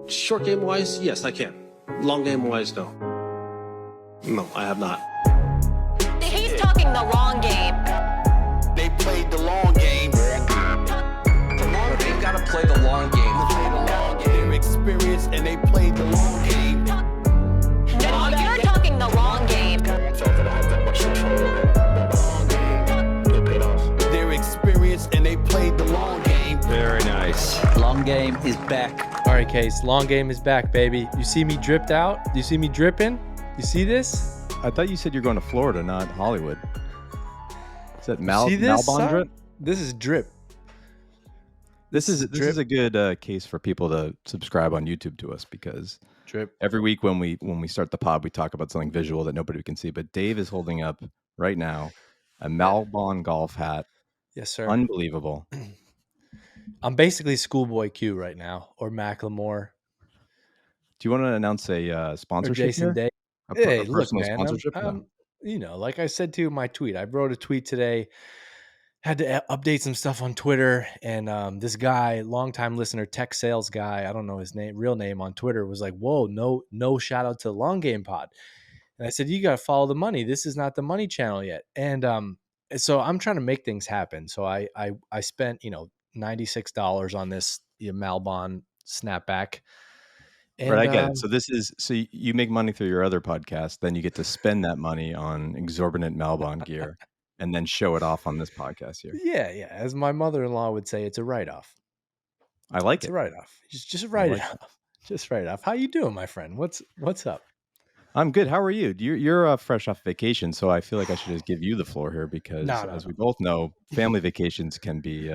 Short game wise, yes, I can. Long game wise, no. No, I have not. He's talking the long game. They played the long game. They gotta play the long game. They're experienced and they played the long game. No, you're talking the long game. They're experienced and they played the long game. Very nice. Long game is back. All right, Case. Long game is back, baby. You see me dripped out? You see me dripping? You see this? I thought you said you're going to Florida, not Hollywood. Is that See this, Malbon son? drip? This is drip. This is a good case for people to subscribe on YouTube to us, because Drip. every week when we start the pod, we talk about something visual that nobody can see. But Dave is holding up right now a Malbon golf hat. Yes, sir. Unbelievable. I'm basically Schoolboy Q right now, or Macklemore, Do you want to announce a or sponsorship Jason here? Day. A Hey, look, personal man. sponsorship? No. You know, like I said to you in my tweet, I wrote a tweet today. Had to update some stuff on Twitter, and this guy, longtime listener, tech sales guy, I don't know his real name on Twitter, was like, "Whoa, no shout out to the Long Game Pod," and I said, "You got to follow the money. This is not the money channel yet." And so I'm trying to make things happen. So I spent $96 on this Malbon snapback. And, Right, I get it. So you make money through your other podcast, then you get to spend that money on exorbitant Malbon gear, and then show it off on this podcast here. Yeah. As my mother-in-law would say, it's a write-off. I like It's it. a write-off. Just write like it off. Just write it off. How you doing, my friend? What's up? I'm good. How are you? You're fresh off vacation, so I feel like I should just give you the floor here, because as we both know, family vacations can be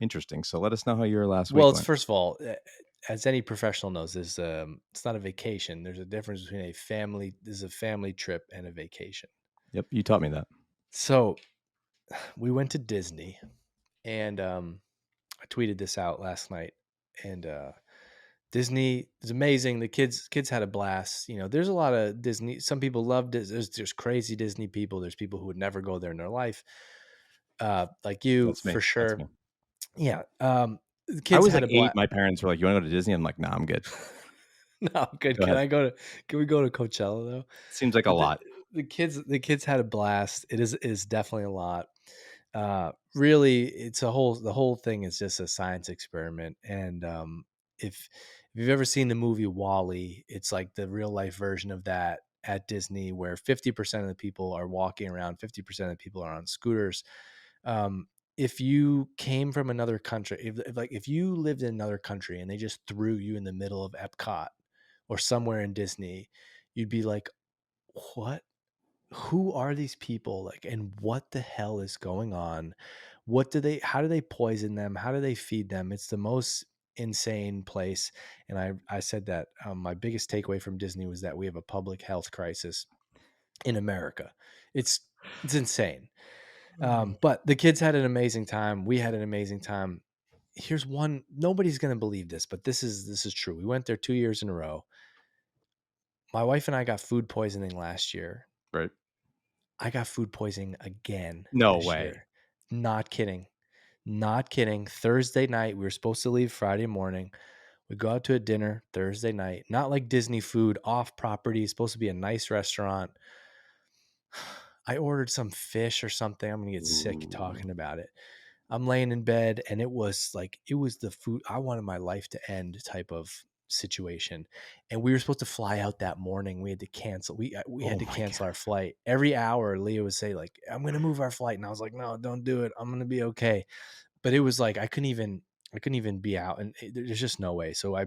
interesting. So let us know how your last week Well, went. first of all, as any professional knows, it's not a vacation. There's a difference between a family trip and a vacation. Yep, you taught me that. So we went to Disney, and I tweeted this out last night, and Disney is amazing. The kids had a blast. There's a lot of Disney. Some people love Disney. There's crazy Disney people. There's people who would never go there in their life. Like you, That's me. for sure. That's me. Yeah. The kids I was had like a blast. 8. My parents were like, "You want to go to Disney?" I'm like, "Nah, I'm good." No, good. Go ahead. Can we go to Coachella though? Seems like a lot. The kids had a blast. It is definitely a lot. Really, the whole thing is just a science experiment. And if you've ever seen the movie WALL-E, it's like the real life version of that at Disney, where 50% of the people are walking around, 50% of the people are on scooters. If you came from another country, if you lived in another country and they just threw you in the middle of Epcot or somewhere in Disney, you'd be like, what? Who are these people? Like, and what the hell is going on? How do they poison them? How do they feed them? It's the most insane place. And I said that my biggest takeaway from Disney was that we have a public health crisis in America. It's insane. But the kids had an amazing time. We had an amazing time. Here's one, nobody's going to believe this, but this is true. We went there 2 years in a row. My wife and I got food poisoning last year. Right. I got food poisoning again. No this way. year. Not kidding. Thursday night, we were supposed to leave Friday morning. We go out to a dinner Thursday night. Not like Disney food, off property. It's supposed to be a nice restaurant. I ordered some fish or something. I'm going to get sick talking about it. I'm laying in bed, and it was the food I wanted my life to end type of situation. And we were supposed to fly out that morning. We had to cancel. We had to cancel our flight. Every hour, Leah would say, like, I'm going to move our flight. And I was like, no, don't do it. I'm going to be okay. But it was like, I couldn't even be out, and there's just no way. So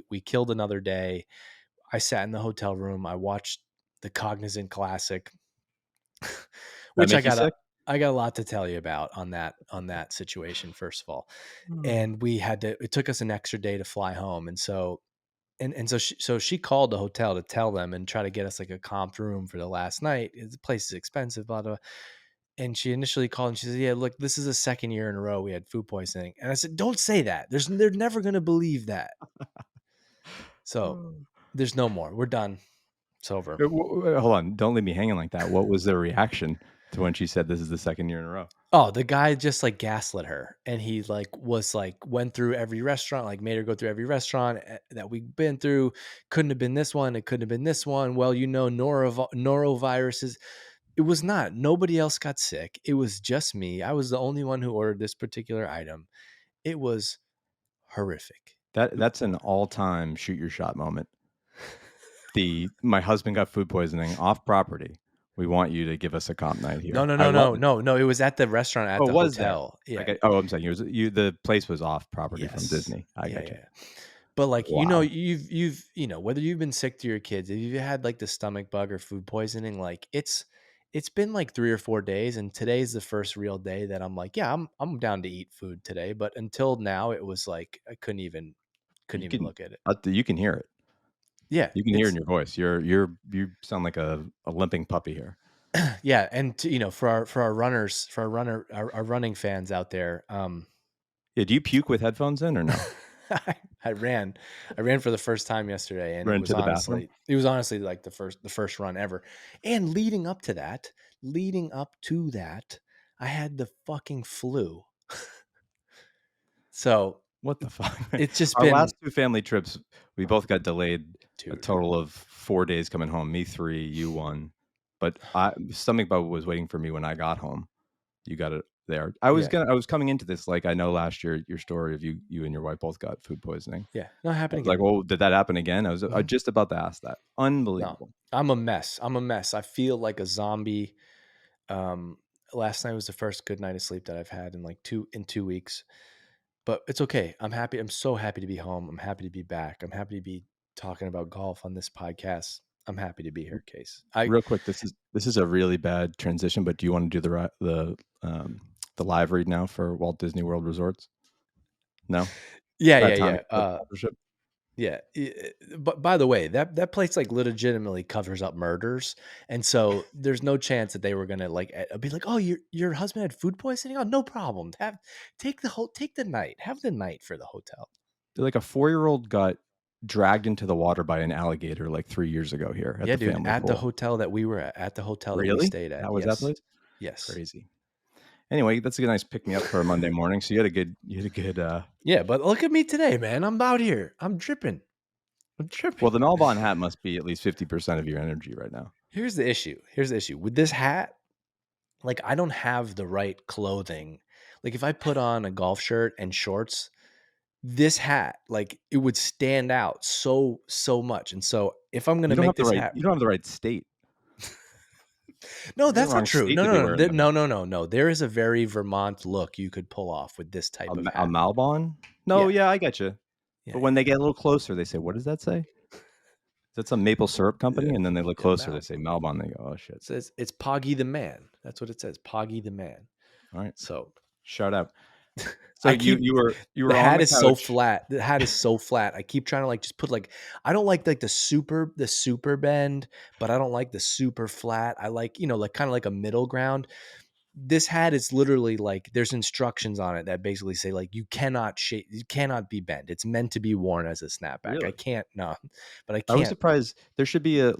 we killed another day. I sat in the hotel room. I watched the Cognizant Classic, which I got a lot to tell you about on that situation, first of all. And it took us an extra day to fly home. And so she called the hotel to tell them and try to get us like a comped room for the last night. The place is expensive, blah, blah, blah. And she initially called and she said, "Yeah, look, this is the second year in a row we had food poisoning." And I said, "Don't say that. They're never going to believe that." So there's no more. We're done. It's over. Hold on. Don't leave me hanging like that. What was their reaction? To when she said this is the second year in a row. Oh, the guy just like gaslit her, and he like was like went through every restaurant, like made her go through every restaurant that we've been through. Couldn't have been this one. It couldn't have been this one. Well, noroviruses. It was not. Nobody else got sick. It was just me. I was the only one who ordered this particular item. It was horrific. That's an all-time shoot your shot moment. My husband got food poisoning off property. We want you to give us a comp night here. No. It was at the restaurant at the hotel. That? Yeah. I'm saying the place was off property from Disney. I got you. But like, wow. You've whether you've been sick to your kids, if you've had like the stomach bug or food poisoning, like it's been like 3 or 4 days, and today's the first real day that I'm like, yeah, I'm down to eat food today. But until now, it was like I couldn't even look at it. You can hear it. Yeah, you can hear it in your voice. You sound like a limping puppy here. Yeah, and for our runners, our running fans out there, yeah, do you puke with headphones in or no? I ran for the first time yesterday, and it was honestly like the first run ever. And leading up to that, I had the fucking flu. So what the fuck? It's just our last 2 family trips. We both got delayed. A total of 4 days coming home. Me 3, you 1. But stomach bug was waiting for me when I got home. You got it there. I was coming into this like I know last year your story of you and your wife both got food poisoning. Yeah, not happening. Like, well, did that happen again? I was just about to ask that. Unbelievable. No, I'm a mess. I feel like a zombie. Last night was the first good night of sleep that I've had in 2 weeks. But it's okay. I'm happy. I'm so happy to be home. I'm happy to be back. I'm happy to be talking about golf on this podcast. I'm happy to be here, Case. Real quick, this is a really bad transition, but do you want to do the live read now for Walt Disney World Resorts? No. Yeah. Yeah. But by the way, that place like legitimately covers up murders, and so there's no chance that they were gonna be like, oh, your husband had food poisoning. Oh, no problem. Take the night. Have the night for the hotel. Like a 4-year-old got dragged into the water by an alligator like 3 years ago here at the family pool. The hotel that we were at the hotel that we stayed at. That was that place? Yes. Crazy. Anyway, that's a nice pick me up for a Monday morning. So you had a good yeah, but look at me today, man. I'm out here. I'm dripping. Well, the Melbourne hat must be at least 50% of your energy right now. Here's the issue with this hat. Like, I don't have the right clothing. Like, if I put on a golf shirt and shorts, this hat, like, it would stand out so much. And so if I'm going to make this hat, you don't have the right state. No, that's not true. No. There is a very Vermont look you could pull off with this type of hat. A Malbon? No, yeah, I get you. Yeah. But when they get a little closer, they say, "What does that say?" Is that some maple syrup company? Yeah. And then they look closer, they say Malbon. They go, "Oh shit!" It says it's Poggy the Man. That's what it says, Poggy the Man. All right, so shout out. So you were the hat is so flat. The hat is so flat. I keep trying to just put I don't like the super bend, but I don't like the super flat. I like kind of like a middle ground. This hat is literally there's instructions on it that basically say you cannot be bent. It's meant to be worn as a snapback. Really? I can't. I was surprised. There should be a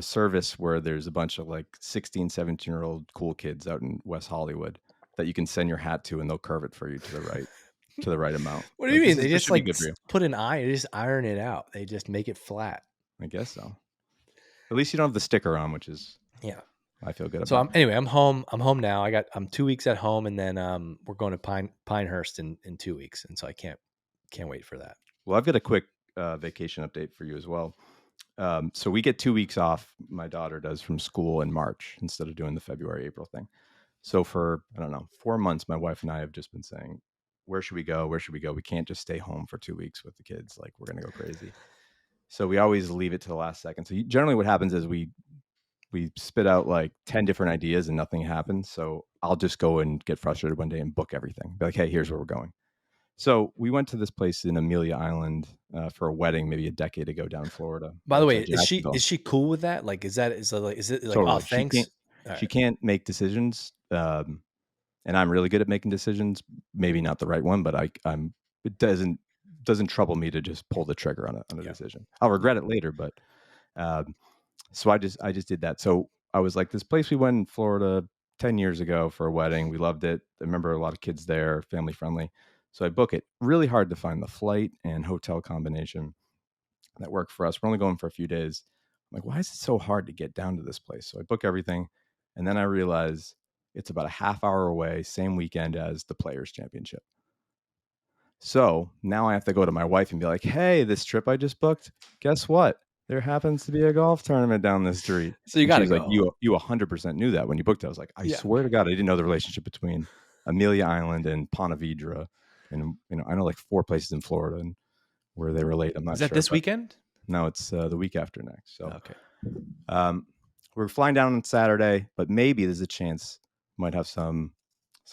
service where there's a bunch of 16, 17-year-old cool kids out in West Hollywood that you can send your hat to, and they'll curve it for you to the right amount. What do you mean? They just put an iron, they just iron it out. They just make it flat. I guess so. At least you don't have the sticker on, which is I feel good about. So I'm home. I'm home now. I'm 2 weeks at home, and then we're going to Pinehurst in 2 weeks, and so I can't wait for that. Well, I've got a quick vacation update for you as well. So we get 2 weeks off. My daughter does from school in March instead of doing the February, April thing. So for, 4 months, my wife and I have just been saying, where should we go? Where should we go? We can't just stay home for 2 weeks with the kids. We're going to go crazy. So we always leave it to the last second. So generally what happens is we spit out 10 different ideas and nothing happens. So I'll just go and get frustrated one day and book everything. Be like, hey, here's where we're going. So we went to this place in Amelia Island for a wedding maybe a decade ago down in Florida. By the way, is she cool with that? Is it totally. Oh, thanks? She can't make decisions. And I'm really good at making decisions. Maybe not the right one, but it doesn't trouble me to just pull the trigger on a decision. I'll regret it later, but so I just did that. So I was like, this place we went in Florida, 10 years ago for a wedding. We loved it. I remember a lot of kids there, family friendly. So I book it. Really hard to find the flight and hotel combination that worked for us. We're only going for a few days. I'm like, why is it so hard to get down to this place? So I book everything. And then I realize it's about a half hour away, same weekend as the Players Championship. So now I have to go to my wife and be like, hey, this trip I just booked, guess what? There happens to be a golf tournament down the street. So you And gotta she's like, go. you 100% knew that when you booked it. I was like, I Yeah. swear to God, I didn't know the relationship between Amelia Island and Ponte Vedra. And, I know like 4 places in Florida and where they relate. I'm not Is sure. that this but weekend? No, it's the week after next. So Okay. we're flying down on Saturday, but maybe there's a chance might have some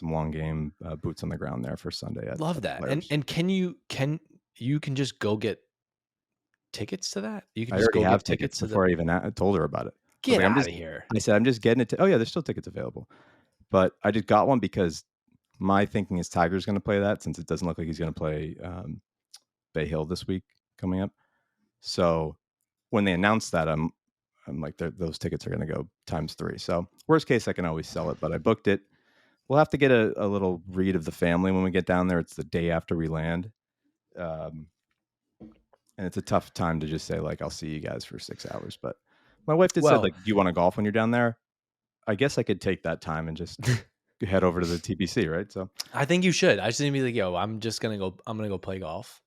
long game boots on the ground there for Sunday. Love that. And can you just go get tickets to that? You can I just already go have get tickets to before I even told her about it. Get I'm out just, of here. I said, I'm just getting it. Oh yeah, there's still tickets available, but I just got one because my thinking is Tiger's going to play that since it doesn't look like he's going to play Bay Hill this week coming up. So when they announced that, I'm like, those tickets are going to go ×3. So worst case, I can always sell it, but I booked it. We'll have to get a little read of the family when we get down there. It's the day after we land. And it's a tough time to just say, like, I'll see you guys for 6 hours. But my wife did said, like, do you want to golf when you're down there? I guess I could take that time and just head over to the TPC, right? So I think you should. I just need to be like, yo, I'm going to go play golf.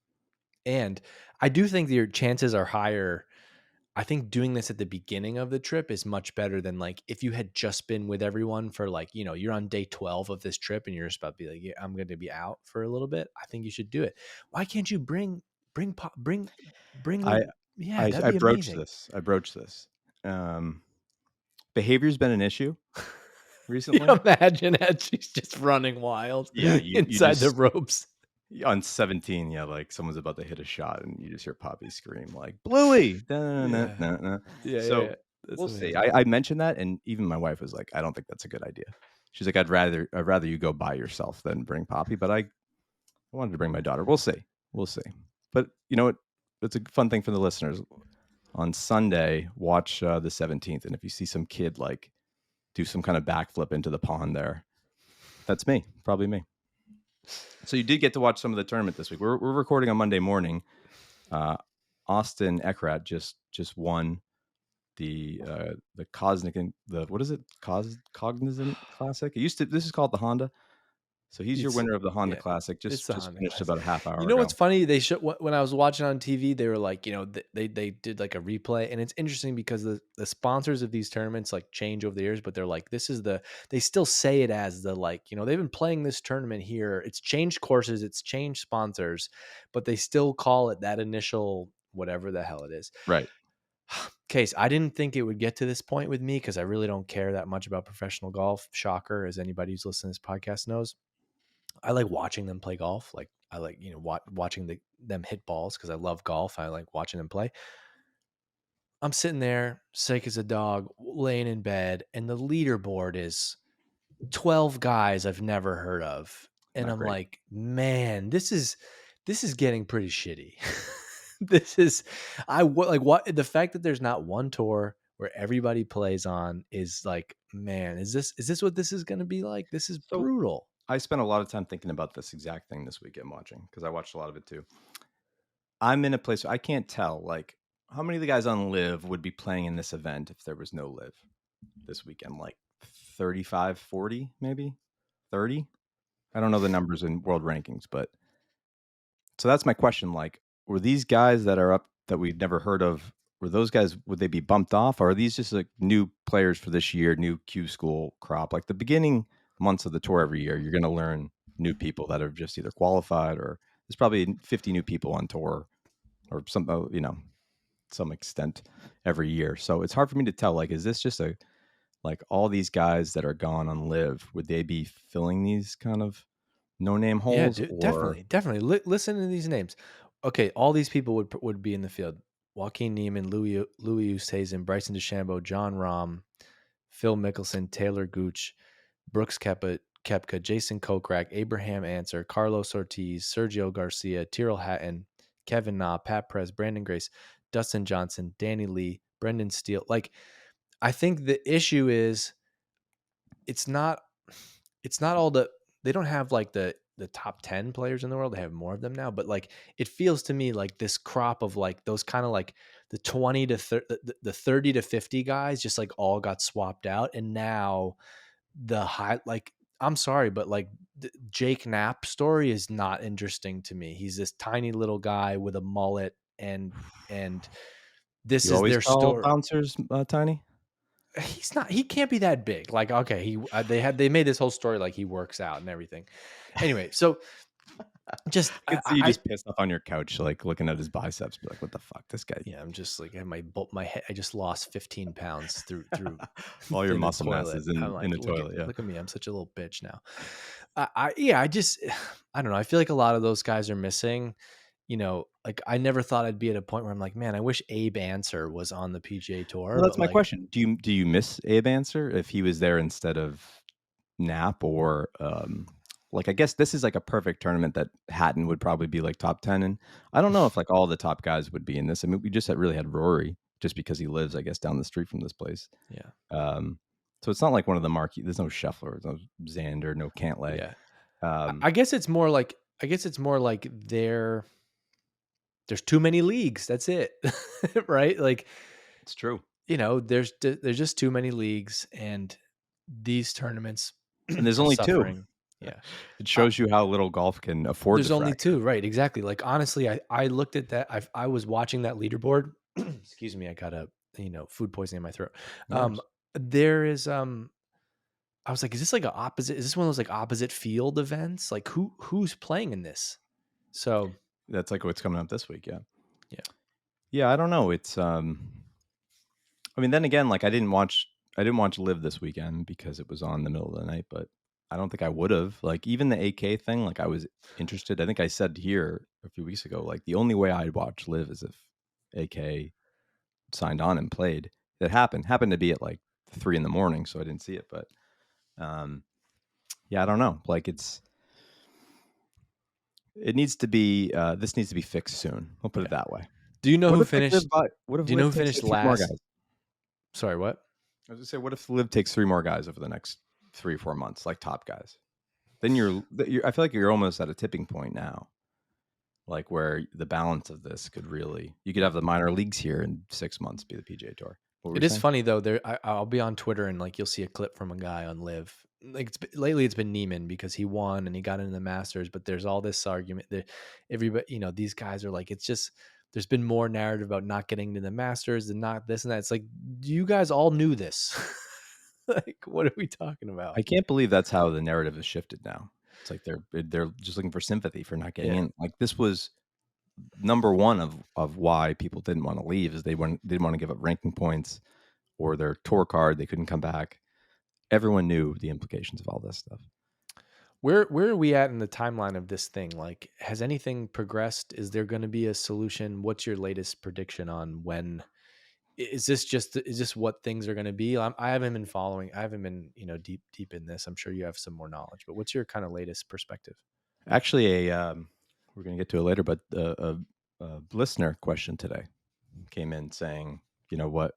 And I do think your chances are higher. I think doing this at the beginning of the trip is much better than like if you had just been with everyone for like, you're on day 12 of this trip and you're just about to be like, yeah, I'm going to be out for a little bit. I think you should do it. Why can't you bring I that'd be broached amazing. this. Behavior's been an issue recently. Imagine that she's just running wild. Yeah, you inside the just- ropes. On 17, yeah, like someone's about to hit a shot and you just hear Poppy scream like Bluey. Yeah. So That's we'll see. amazing. I mentioned that, and even my wife was like, I don't think that's a good idea. She's like, I'd rather you go by yourself than bring Poppy, but I wanted to bring my daughter. We'll see. But you know what? It's a fun thing for the listeners. On Sunday, watch the 17th, and if you see some kid like do some kind of backflip into the pond there, that's me, probably me. So you did get to watch some of the tournament this week. We're recording on Monday morning. Austin Eckrat just won the Cognizant Classic. This is called the Honda. So he's your winner of the Honda Classic. Just Honda finished Classic. about a half hour You know ago. what's funny? They when I was watching on TV, they were like, they did like a replay, and it's interesting because the sponsors of these tournaments like change over the years, but they're like, they still say it as the like, they've been playing this tournament here. It's changed courses, it's changed sponsors, but they still call it that initial whatever the hell it is. Right. Case, I didn't think it would get to this point with me because I really don't care that much about professional golf. Shocker, as anybody who's listening to this podcast knows. I like watching them play golf. Like I like, watching them hit balls because I love golf. I like watching them play. I'm sitting there, sick as a dog, laying in bed, and the leaderboard is 12 guys I've never heard of. And Not I'm great. like, man, this is getting pretty shitty. The fact that there's not one tour where everybody plays on is like, man, is this what this is going to be like? This is brutal. I spent a lot of time thinking about this exact thing this weekend watching because I watched a lot of it too. I'm in a place where I can't tell like how many of the guys on Live would be playing in this event if there was no Live this weekend, like 35, 40, maybe 30. I don't know the numbers in world rankings, but so that's my question. Like, were these guys that are up that we've never heard of, were those guys, would they be bumped off? Or are these just like new players for this year, new Q school crop? Like the beginning months of the tour every year, you're going to learn new people that have just either qualified or there's probably 50 new people on tour or some extent every year. So it's hard for me to tell, like, is this just like all these guys that are gone on Live, would they be filling these kind of no-name holes? Yeah, dude, definitely. Listen to these names. Okay, all these people would be in the field. Joaquin Neiman, Louis Oosthuizen, Bryson DeChambeau, John Rahm, Phil Mickelson, Taylor Gooch, Brooks Koepka, Jason Kokrak, Abraham Answer, Carlos Ortiz, Sergio Garcia, Tyrrell Hatton, Kevin Na, Pat Perez, Brandon Grace, Dustin Johnson, Danny Lee, Brendan Steele. Like, I think the issue is it's not all they don't have like the top 10 players in the world. They have more of them now, but like it feels to me like this crop of like those kind of like the 20 to 30, the 30 to 50 guys just like all got swapped out, and now the high like I'm sorry, but like the Jake Knapp story is not interesting to me. He's this tiny little guy with a mullet, and this You is always their call story. bouncers tiny? He's not. He can't be that big. Like, okay, they made this whole story like he works out and everything. Anyway, so just I could see you just pissed off on your couch, like looking at his biceps, be like, "What the fuck, this guy?" yeah, I'm just like my head. I just lost 15 pounds through All your in the muscle mass toilet. is I'm in like, the toilet. Yeah. look at me. I'm such a little bitch now. Yeah, I just I don't know. I feel like a lot of those guys are missing. You know, like I never thought I'd be at a point where I'm like, man, I wish Abe Answer was on the PGA Tour, Well, that's but my like, question. Do you miss Abe Answer if he was there instead of Knapp or like I guess this is like a perfect tournament that Hatton would probably be like top 10 and I don't know if like all the top guys would be in this. I mean, we just really had Rory just because he lives, I guess, down the street from this place. yeah, So it's not like one of the marquee. There's no Scheffler, no Xander, no Cantlay. yeah. Um, I guess it's more like there's too many leagues. That's it. Right? Like, it's true. you know, there's just too many leagues, and these tournaments And there's are only two. suffering. Yeah. It Uh, shows you how little golf can afford there's the only fracture. two, right? Exactly. Like honestly, I looked at that. I was watching that leaderboard. Excuse me, I got a food poisoning in my throat. No worries. There is I was like, is this like an opposite? Is this one of those like opposite field events? Like who's playing in this? So That's like what's coming up this week. Yeah. yeah, Yeah. I don't know. It's, I mean, then again, like I didn't watch Live this weekend because it was on the middle of the night, but I don't think I would have. Like even the AK thing, like I was interested. I think I said here a few weeks ago, like the only way I'd watch Live is if AK signed on and played. That happened to be at like 3 a.m, so I didn't see it. But yeah, I don't know. Like it needs to be this needs to be fixed soon. We'll put it that way. do you know What who if, like, finished? what if Do you know Liv who takes finished 3 more last? guys? Sorry, what? I was gonna say, what if Liv takes 3 more guys over the next 3 or 4 months, like top guys? Then I feel like you're almost at a tipping point now, like where the balance of this could really, you could have the minor leagues here in 6 months be the PGA Tour. What were It you is saying? funny though. I'll be on Twitter and like you'll see a clip from a guy on Live. Like lately, it's been Neiman because he won and he got into the Masters. But there's all this argument that everybody, these guys are like, it's just there's been more narrative about not getting into the Masters and not this and that. It's like you guys all knew this. Like, what are we talking about? I can't believe that's how the narrative has shifted now. It's like they're just looking for sympathy for not getting Yeah. in. Like this was number one of why people didn't want to leave is didn't want to give up ranking points or their tour card. They couldn't come back. Everyone knew the implications of all this stuff. Where are we at in the timeline of this thing? Like, has anything progressed? Is there going to be a solution? What's your latest prediction on when? Is this what things are going to be? I haven't been following. I haven't been deep in this. I'm sure you have some more knowledge. But what's your kind of latest perspective? Actually, we're going to get to it later, but a listener question today came in saying, what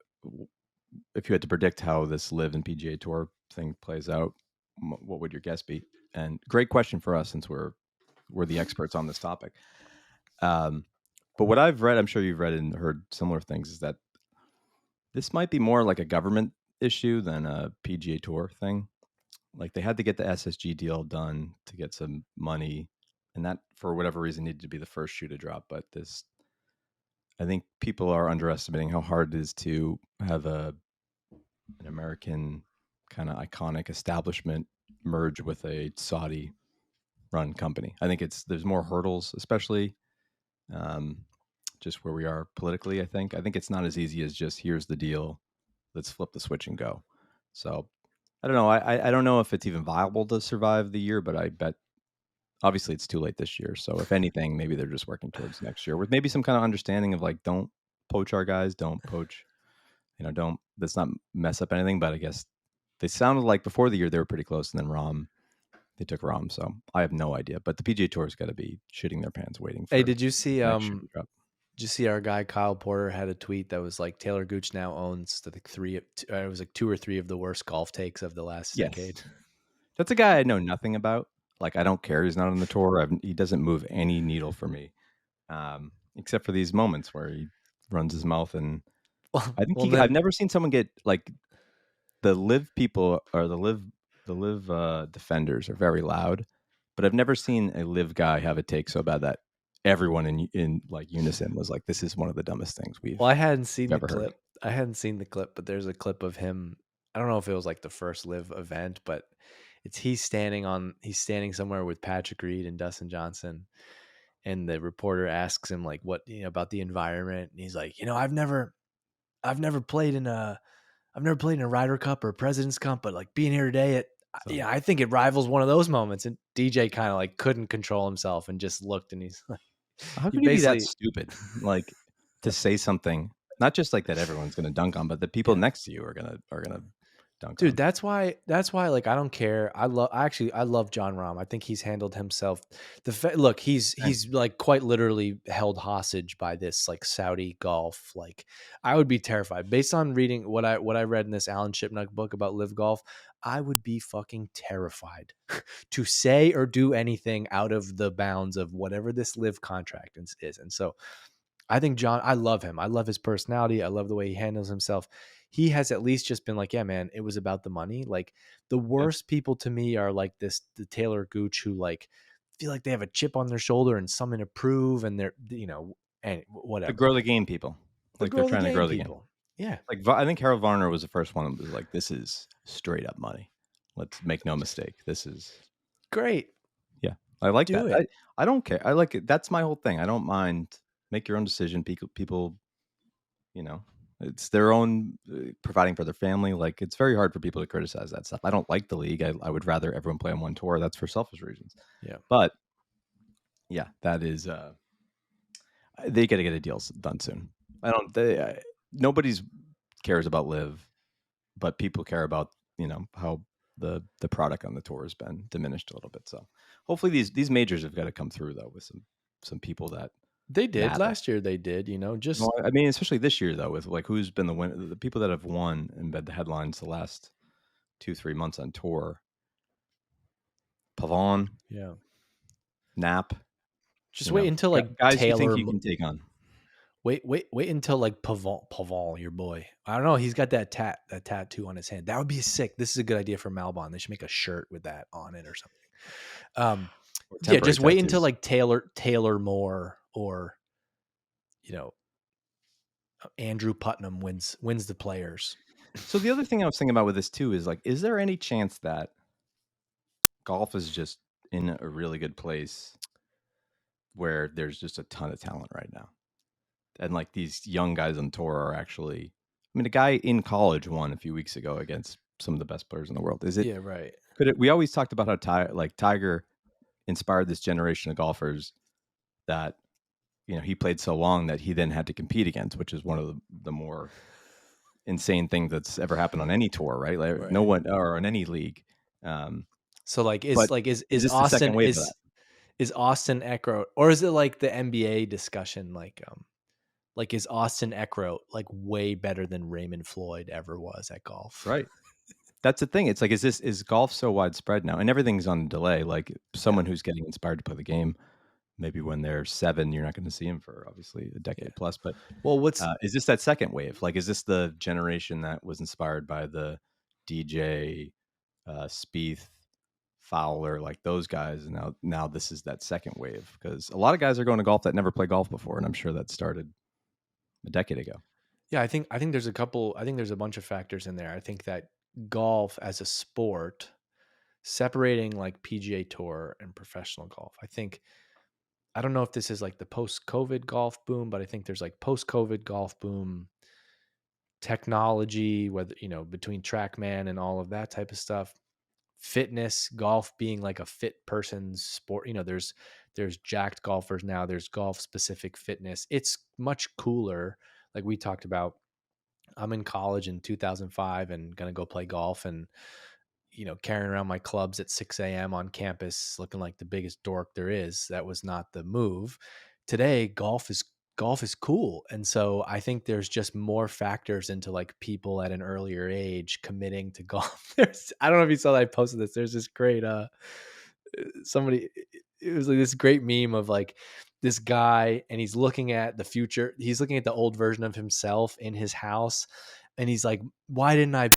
if you had to predict how this Live and PGA Tour thing plays out? What would your guess be? And great question for us since we're the experts on this topic. But what I've read, I'm sure you've read and heard similar things, is that this might be more like a government issue than a PGA Tour thing. Like they had to get the SSG deal done to get some money, and that for whatever reason needed to be the first shoe to drop. But I think people are underestimating how hard it is to have an American kind of iconic establishment merge with a Saudi run company. I think there's more hurdles, especially just where we are politically. I think it's not as easy as just here's the deal, let's flip the switch and go. So I don't know. I don't know if it's even viable to survive the year, but I bet obviously it's too late this year. So if anything, maybe they're just working towards next year with maybe some kind of understanding of like, don't poach our guys, don't poach, don't, let's not mess up anything. But I guess they sounded like before the year they were pretty close, and then they took Rahm. So I have no idea. But the PGA Tour's got to be shitting their pants waiting for Hey, did you see the next shoe to drop. Did you see our guy Kyle Porter had a tweet that was like Taylor Gooch now owns it was like 2 or 3 of the worst golf takes of the last Yes. decade. That's a guy I know nothing about. Like, I don't care. He's not on the tour. He doesn't move any needle for me, except for these moments where he runs his mouth. And I think I've never seen someone get like the live people or the live defenders are very loud, but I've never seen a live guy have a take so bad that everyone in like unison was like, "This is one of the dumbest things we've Well, I hadn't seen the ever heard." clip. I hadn't seen the clip, but there's a clip of him. I don't know if it was like the first live event, but he's standing somewhere with Patrick Reed and Dustin Johnson, and the reporter asks him like what about the environment, and he's like, I've never played in a Ryder Cup or a President's Cup, but like being here today, I think it rivals one of those moments. And DJ kind of like couldn't control himself and just looked, and he's like, How he can you be that basically, stupid? Like to say something, not just like that everyone's going to dunk on, but the people next to you are gonna dunk dude, on. that's why like I don't care. I love John Rahm. I think he's handled himself. Look, he's like quite literally held hostage by this like Saudi golf. Like I would be terrified based on reading what I read in this Alan Shipnuck book about live golf. I would be fucking terrified to say or do anything out of the bounds of whatever this live contract is. And so I think John, I love him. I love his personality. I love the way he handles himself. He has at least just been like, yeah, man, it was about the money. Like the Yeah. worst people to me are like the Taylor Gooch who like feel like they have a chip on their shoulder and something to prove, and they're, and The whatever. grow the game people, The like they're grow the trying to game grow the game. people. Yeah. Like I think Harold Varner was the first one that was like, "This is straight up money. Let's make no mistake. This is." Great. Yeah, I like Do that. it. I don't care. I like it. That's my whole thing. I don't mind. Make your own decision. People, it's their own providing for their family. Like it's very hard for people to criticize that stuff. I don't like the league. I would rather everyone play on one tour. That's for selfish reasons. Yeah. But yeah, that is. They got to get a deal done soon. I don't. Nobody's cares about live, but people care about how the product on the tour has been diminished a little bit. So hopefully these majors have got to come through though with some people that They did matter. last year. They did, just Well, I mean, especially this year though, with like who's been the winner, the people that have won and been the headlines the last 2-3 months on tour. Pavon, yeah. Knapp. Just wait until like guys Taylor. you think you can take on. Wait until like Pavon, your boy. I don't know. He's got that tattoo on his hand. That would be sick. This is a good idea for Malbon. They should make a shirt with that on it or something. Yeah, just wait until like Taylor Moore or Andrew Putnam wins the Players. So the other thing I was thinking about with this too is like, is there any chance that golf is just in a really good place where there's just a ton of talent right now? And like these young guys on tour are actually, I mean, a guy in college won a few weeks ago against some of the best players in the world. Is it? Yeah, right. We always talked about how Tiger inspired this generation of golfers that, he played so long that he then had to compete against, which is one of the more insane things that's ever happened on any tour, right? Like Right. no one or in any league. So like is this Austin the second wave of that? Is Austin Eckroat, or is it like the NBA discussion like is Austin Eckroat like way better than Raymond Floyd ever was at golf? Right. That's the thing. It's like, is golf so widespread now, and everything's on delay? Like someone who's getting inspired to play the game, maybe when they're 7, you're not going to see him for obviously a decade plus. But is this that second wave? Like, is this the generation that was inspired by the DJ, Spieth, Fowler, like those guys? And now this is that second wave, because a lot of guys are going to golf that never played golf before, and I'm sure that started a decade ago. Yeah, I think there's a bunch of factors in there. I think that golf as a sport, separating like PGA Tour and professional golf, I don't know if this is like the post-COVID golf boom, but I think there's like post-COVID golf boom technology, whether, between TrackMan and all of that type of stuff, fitness, golf being like a fit person's sport. There's jacked golfers now. There's golf specific fitness. It's much cooler. Like we talked about, I'm in college in 2005 and going to go play golf, and, carrying around my clubs at 6 a.m. on campus looking like the biggest dork there is. That was not the move. Today, golf is golf is cool. And so I think there's just more factors into like people at an earlier age committing to golf. I don't know if you saw that I posted this. There's this great somebody, it was like this great meme of like this guy, and he's looking at the future. He's looking at the old version of himself in his house, and he's like, why didn't I,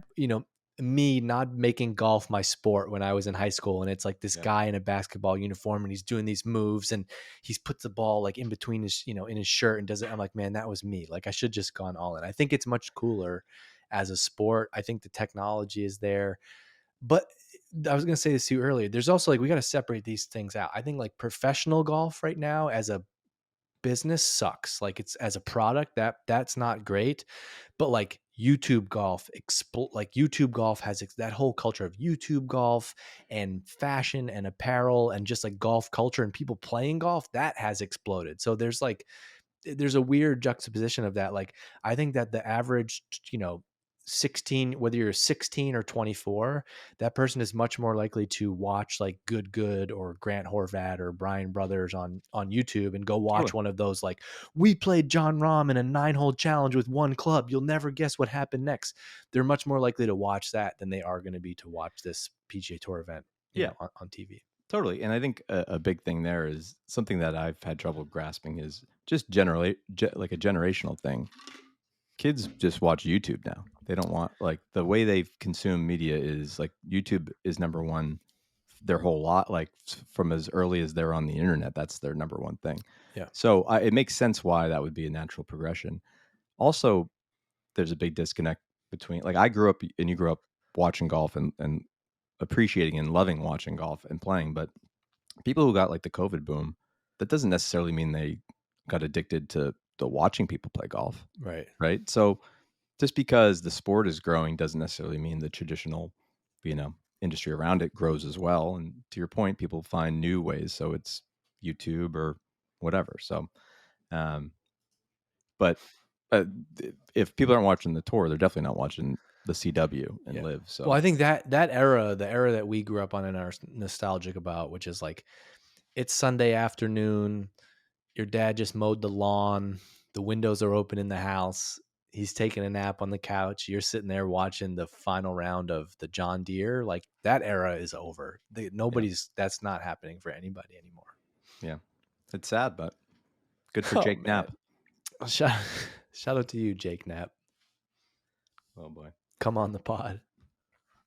me not making golf my sport when I was in high school? And it's like this guy in a basketball uniform, and he's doing these moves, and he's put the ball like in between his, in his shirt, and does it. I'm like, man, that was me. Like, I should just gone all in. I think it's much cooler as a sport. I think the technology is there. But I was going to say this to you earlier. There's also like, we got to separate these things out. I think like professional golf right now as a business sucks. Like, it's as a product that's not great. But like YouTube golf, like YouTube golf has that whole culture of YouTube golf and fashion and apparel and just like golf culture and people playing golf that has exploded. So there's a weird juxtaposition of that. Like, I think that the average, 16, whether you're 16 or 24, that person is much more likely to watch like Good or Grant Horvat or Brian Brothers on YouTube and go watch one of those. Like, we played John Rahm in a 9-hole challenge with one club. You'll never guess what happened next. They're much more likely to watch that than they are going to be to watch this PGA Tour event, on TV. Totally. And I think a big thing there is something that I've had trouble grasping is just generally like a generational thing. Kids just watch YouTube now. They don't want, like, the way they consume media is like YouTube is number one their whole lot, like from as early as they're on the internet. That's their number one thing. Yeah. So it makes sense why that would be a natural progression. Also, there's a big disconnect between, like, I grew up and you grew up watching golf and appreciating and loving watching golf and playing, but people who got like the COVID boom, that doesn't necessarily mean they got addicted to the watching people play golf. Right. So just because the sport is growing doesn't necessarily mean the traditional, industry around it grows as well. And to your point, people find new ways. So it's YouTube or whatever. So, but if people aren't watching the tour, they're definitely not watching the CW and live. So, well, I think that era, the era that we grew up on and are nostalgic about, which is like, it's Sunday afternoon, your dad just mowed the lawn, the windows are open in the house, he's taking a nap on the couch, you're sitting there watching the final round of the John Deere. Like, that era is over. That's not happening for anybody anymore. Yeah, it's sad, but good for Jake Knapp. Shout out to you, Jake Knapp. Oh boy, come on the pod.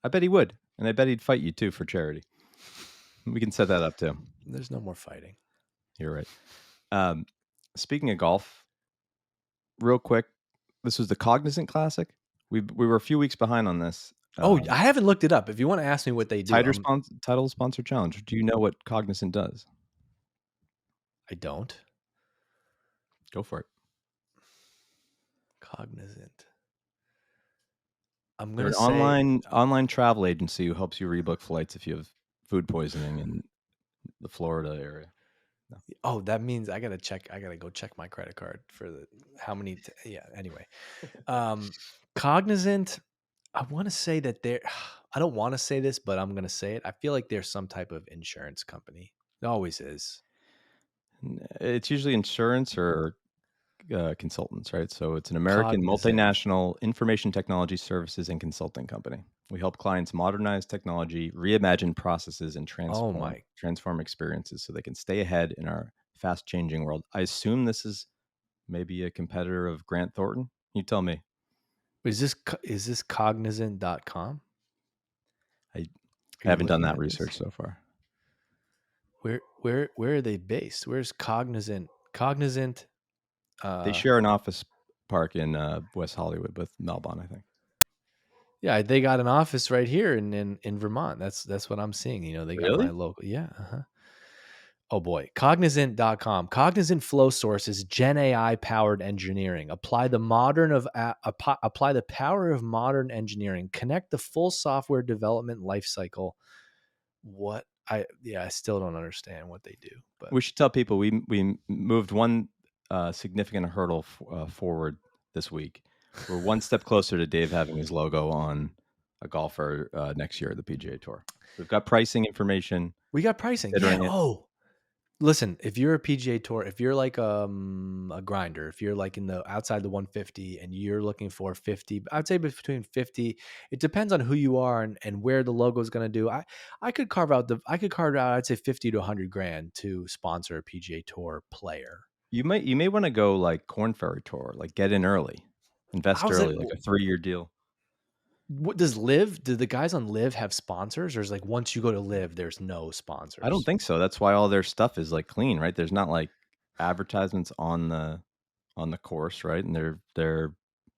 I bet he would, and I bet he'd fight you too for charity. We can set that up too. There's no more fighting. You're right. Speaking of golf, real quick, this was the Cognizant Classic. We were a few weeks behind on this. I haven't looked it up. If you want to ask me what they do, title sponsor challenge. Do you know what Cognizant does? I don't. Go for it. Cognizant. They're an online travel agency who helps you rebook flights if you have food poisoning in the Florida area. No. Oh, that means I gotta go check my credit card for anyway. Cognizant, I want to say that I don't want to say this, but I'm going to say it. I feel like there's some type of insurance company. It always is. It's usually insurance or consultants, right? So it's an American multinational information technology services and consulting company. We help clients modernize technology, reimagine processes, and transform experiences so they can stay ahead in our fast-changing world. I assume this is maybe a competitor of Grant Thornton. You tell me. Is this cognizant.com? I haven't done that research so far. Where are they based? Where's Cognizant? Cognizant. They share an office park in West Hollywood with Melbourne, I think. Yeah, they got an office right here in Vermont. That's what I'm seeing. They got my local. Yeah. Uh-huh. Oh boy. Cognizant.com. Cognizant Flow Source is Gen AI powered engineering. Apply the power of modern engineering. Connect the full software development lifecycle. I still don't understand what they do. But we should tell people we moved one significant hurdle forward this week. We're one step closer to Dave having his logo on a golfer next year at the PGA Tour. We've got pricing information. We got pricing. Yeah. Listen, if you're a PGA Tour, if you're like a grinder, if you're like in the outside the 150 and you're looking for 50, I'd say between 50. It depends on who you are and where the logo is going to do. I could carve out I'd say 50 to 100 grand to sponsor a PGA Tour player. You may want to go like Corn Ferry Tour, like get in early, invest How's it- early, like a 3-year deal. What does Live? Do the guys on Live have sponsors, or is like once you go to Live, there's no sponsors? I don't think so. That's why all their stuff is like clean, right? There's not like advertisements on the course, right? And their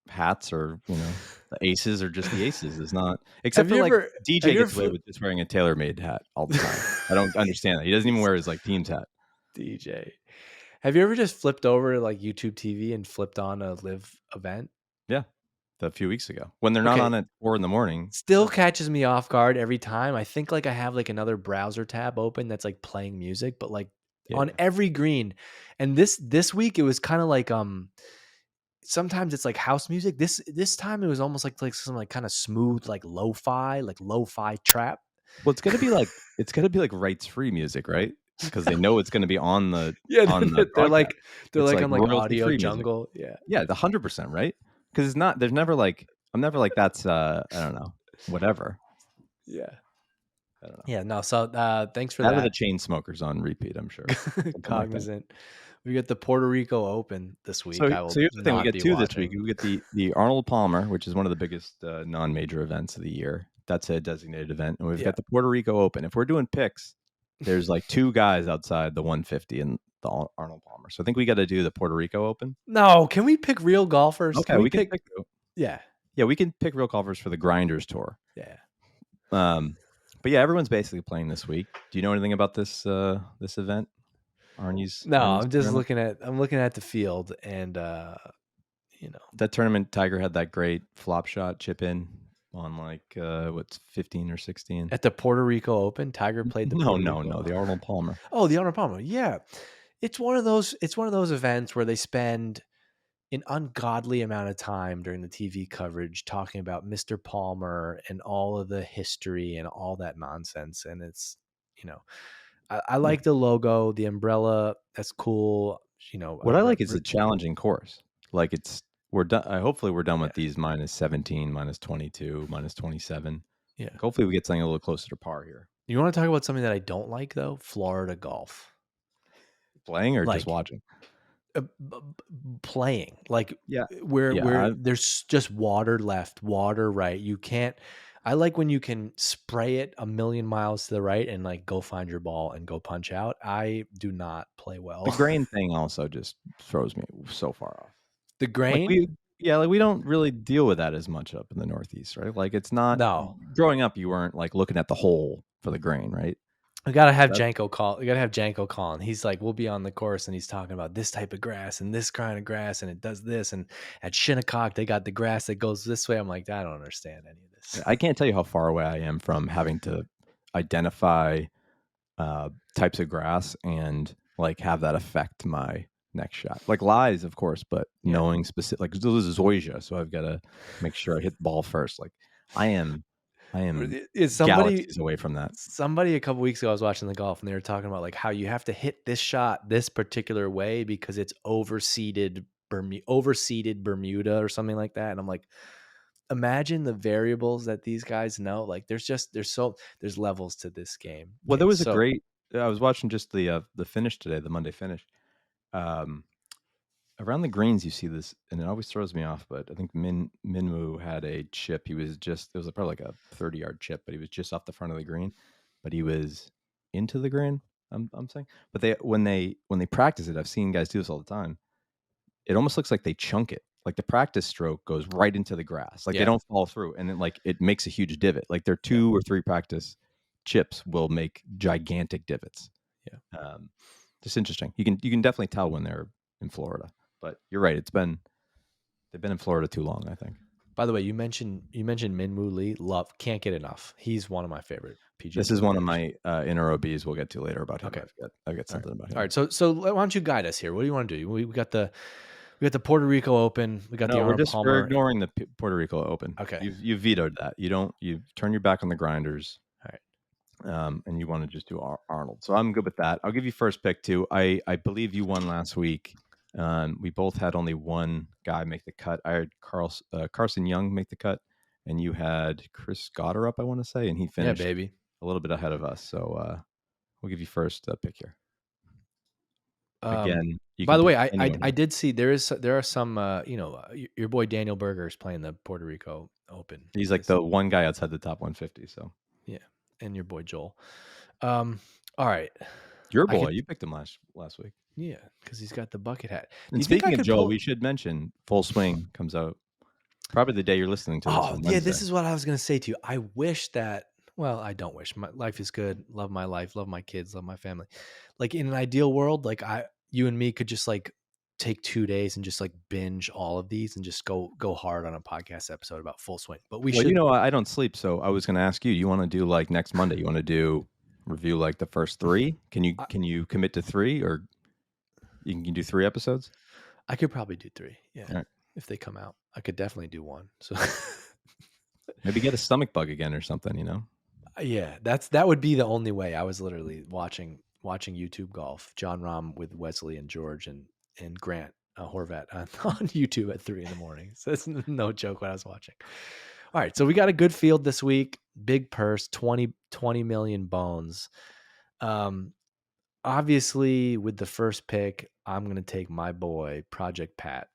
hats are, the aces are just the aces. It's not, except Have for you like ever- DJ have you gets ever away with just wearing a TaylorMade hat all the time. I don't understand that. He doesn't even wear his like team's hat. DJ. Have you ever just flipped over to like YouTube TV and flipped on a Live event? Yeah, a few weeks ago when they're not Okay. on at 4 a.m. Still catches me off guard every time. I think like I have like another browser tab open that's like playing music, but like on Yeah. every green. And this week it was kind of like sometimes it's like house music. This time it was almost like some like kind of smooth like lo-fi trap. Well, it's gonna be like rights free music, right? Because they know it's gonna be on the Yeah, on the they're like broadcast. they're It's like on like royalty-free Audio music. Jungle. Yeah. Yeah, the 100%, right? Because it's not. There's never like I'm never like that's I don't know, whatever. Yeah. I don't know. Yeah, no. So thanks for That or the that. chain smokers on repeat, I'm sure. Something like that. Cognizant. We get the Puerto Rico Open this week. So, I will so here's the thing: we not get be two this week. watching. We get the Arnold Palmer, which is one of the biggest non-major events of the year. That's a designated event, and we've Yeah. got the Puerto Rico Open. If we're doing picks, there's like 2 guys outside the 150 and the Arnold Palmer. So I think we got to do the Puerto Rico Open. No, can we pick real golfers? Okay, Can we can pick. Yeah. Yeah, we can pick real golfers for the Grinders Tour. Yeah. But yeah, everyone's basically playing this week. Do you know anything about this event? Arnie's. No, Arnie's I'm just tournament? looking at the field and That tournament. Tiger had that great flop shot chip in on like what's 15 or 16. at the Puerto Rico Open, Tiger played the No, Puerto no, Rico no. Open. The Arnold Palmer. Oh, the Arnold Palmer. Yeah. It's one of those events where they spend an ungodly amount of time during the TV coverage talking about Mr. Palmer and all of the history and all that nonsense. And it's, I like the logo, the umbrella. That's cool. What I like is a challenging course. Like we're done. Hopefully we're done with these minus 17, minus 22, minus 27. Yeah. Hopefully we get something a little closer to par here. You want to talk about something that I don't like though? Florida golf. Playing or Like, just watching? Playing like Yeah. where there's just water left, water right. You can't. I like when you can spray it a million miles to the right and like go find your ball and go punch out. I do not play well. The grain thing also just throws me so far off. The grain. We don't really deal with that as much up in the Northeast, right? Like it's not. No. Growing up, you weren't like looking at the hole for the grain, right? I gotta have Janko call. You gotta have Janko calling. He's like, we'll be on the course, and he's talking about this type of grass and this kind of grass, and it does this. And at Shinnecock, they got the grass that goes this way. I'm like, I don't understand any of this. I can't tell you how far away I am from having to identify types of grass and like have that affect my next shot. Like lies, of course, but knowing specific. Like this is zoysia, so I've got to make sure I hit the ball first. Like I am Is somebody galaxies away from that. Somebody a couple weeks ago, I was watching the golf, and they were talking about like how you have to hit this shot this particular way because it's overseeded Bermuda or something like that. And I'm like, imagine the variables that these guys know. Like there's levels to this game. Well, there was I was watching just the finish today, the Monday finish. Around the greens, you see this, and it always throws me off. But I think Minwoo had a chip. It was probably like a 30-yard chip, but he was just off the front of the green. But he was into the green. I'm saying, but when they practice it, I've seen guys do this all the time. It almost looks like they chunk it. Like the practice stroke goes right into the grass. Like they don't fall through, and then like it makes a huge divot. Like their 2 or 3 practice chips will make gigantic divots. Yeah, just interesting. You can definitely tell when they're in Florida. But you're right. They've been in Florida too long, I think. By the way, you mentioned Minwoo Lee. Can't get enough. He's one of my favorite PGA. This is one of my inner OBs. We'll get to later about him. Okay, I've got something about him. All right, so why don't you guide us here? What do you want to do? We got the Puerto Rico Open. We got the Arnold Palmer. We're ignoring the Puerto Rico Open. Okay, you vetoed that. You turn your back on the Grinders. All right. and you want to just do Arnold. So I'm good with that. I'll give you first pick too. I believe you won last week. We both had only one guy make the cut. I had Carson Young make the cut, and you had Chris Goddard, I want to say, and he Yeah, finished baby. a little bit ahead of us. So we'll give you first pick here. Um, Again, you by can the way, pick I anyone I here. did see there are some your boy Daniel Berger is playing the Puerto Rico Open. He's like the one guy outside the top 150. So Yeah, and your boy Joel. All right, your I boy, could you picked him last week. yeah, because he's got the bucket hat. Do And you think I speaking of could Joel, pull? we should mention Full Swing comes out probably the day you're listening to this Oh on yeah, Wednesday. this is what I was gonna say to you. I wish that. Well, I don't wish. My life is good. Love my life. Love my kids. Love my family. Like in an ideal world, like you and me could just like take 2 days and just like binge all of these and just go hard on a podcast episode about Full Swing. But we Well, should. I don't sleep, so I was going to ask you. You want to do like next Monday? You want to do review like the first three? I, Can you commit to three, or you can do 3 episodes? I could probably do 3. Yeah, All right. if they come out, I could definitely do 1. So Maybe get a stomach bug again or something. yeah, that would be the only way. I was literally watching YouTube golf, John Rahm with Wesley and George and Grant Horvat on YouTube at 3 in the morning. So it's no joke what I was watching. All right, so we got a good field this week. Big purse, 20 million bones. Obviously, with the first pick, I'm gonna take my boy Project Pat.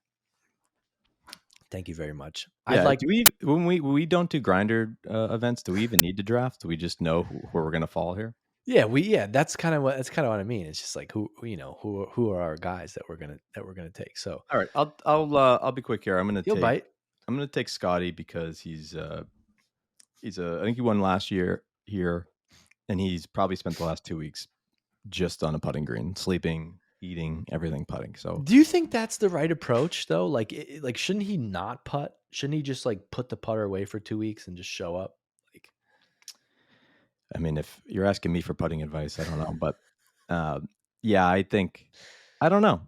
Thank you very much. Yeah. I'd like Do we when we don't do grinder events? Do we even need to draft? Do we just know where we're going to fall here? yeah, that's kind of what I mean. It's just like who are our guys that we're gonna take. So All right. I'll be quick here. you'll bite. I'm going to take Scotty because he's I think he won last year here, and he's probably spent the last 2 weeks just on a putting green, sleeping, eating, everything putting. So Do you think that's the right approach though? Like, like shouldn't he not putt? Shouldn't he just like put the putter away for 2 weeks and just show up? Like, I mean, if you're asking me for putting advice, I don't know, but yeah, I don't know.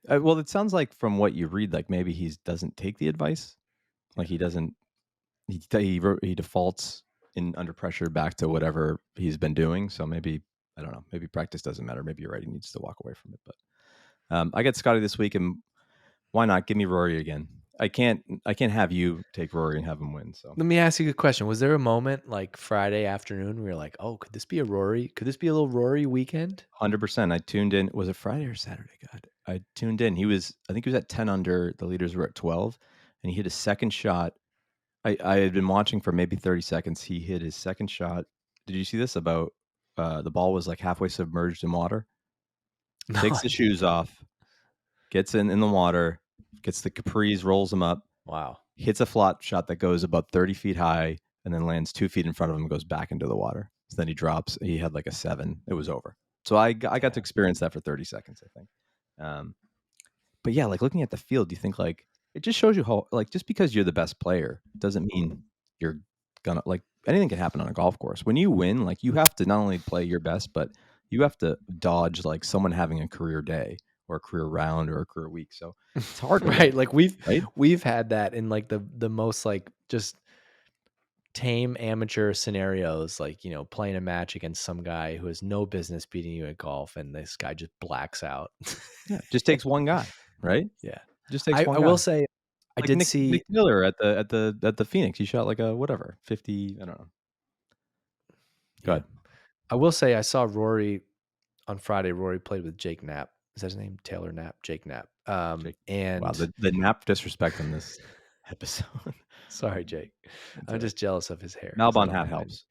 Well, it sounds like from what you read, like maybe he doesn't take the advice, like he doesn't. He defaults in under pressure back to whatever he's been doing. So maybe I don't know. Maybe practice doesn't matter. Maybe you're right. He needs to walk away from it. But I get Scotty this week, and why not give me Rory again? I can't have you take Rory and have him win. So let me ask you a question. Was there a moment like Friday afternoon where you're like, oh, could this be a Rory? Could this be a little Rory weekend? 100%. I tuned in. Was it Friday or Saturday? God, I tuned in. I think he was at 10 under. The leaders were at 12, and he hit a second shot. I had been watching for maybe 30 seconds. He hit his second shot. Did you see this about the ball was like halfway submerged in water? No, Takes the shoes off, gets in the water, gets the capris, rolls them up, wow. hits a flat shot that goes about 30 feet high, and then lands 2 feet in front of him and goes back into the water. So then he drops. He had like a 7. It was over. So I got to experience that for 30 seconds, I think. But yeah, like looking at the field, you think like it just shows you how like just because you're the best player doesn't mean you're gonna like anything can happen on a golf course. When you win, like you have to not only play your best, but you have to dodge like someone having a career day or a career round or a career week. So it's hard, to Right. win, Like right? we've had that in like the most like just tame amateur scenarios, like, playing a match against some guy who has no business beating you at golf and this guy just blacks out. Yeah, just takes one guy, right? Yeah. Just takes I one I guy. will say I Like did see Nick Miller at the Phoenix. He shot like a whatever 50. I don't know. Go yeah. ahead. I will say I saw Rory on Friday. Rory played with Jake Knapp. Is that his name? Taylor Knapp, Jake Knapp. Jake. And Wow, the nap disrespect on this episode. sorry, Jake. I'm just jealous of his hair. 'Cause I Malbon don't hat have any. helps.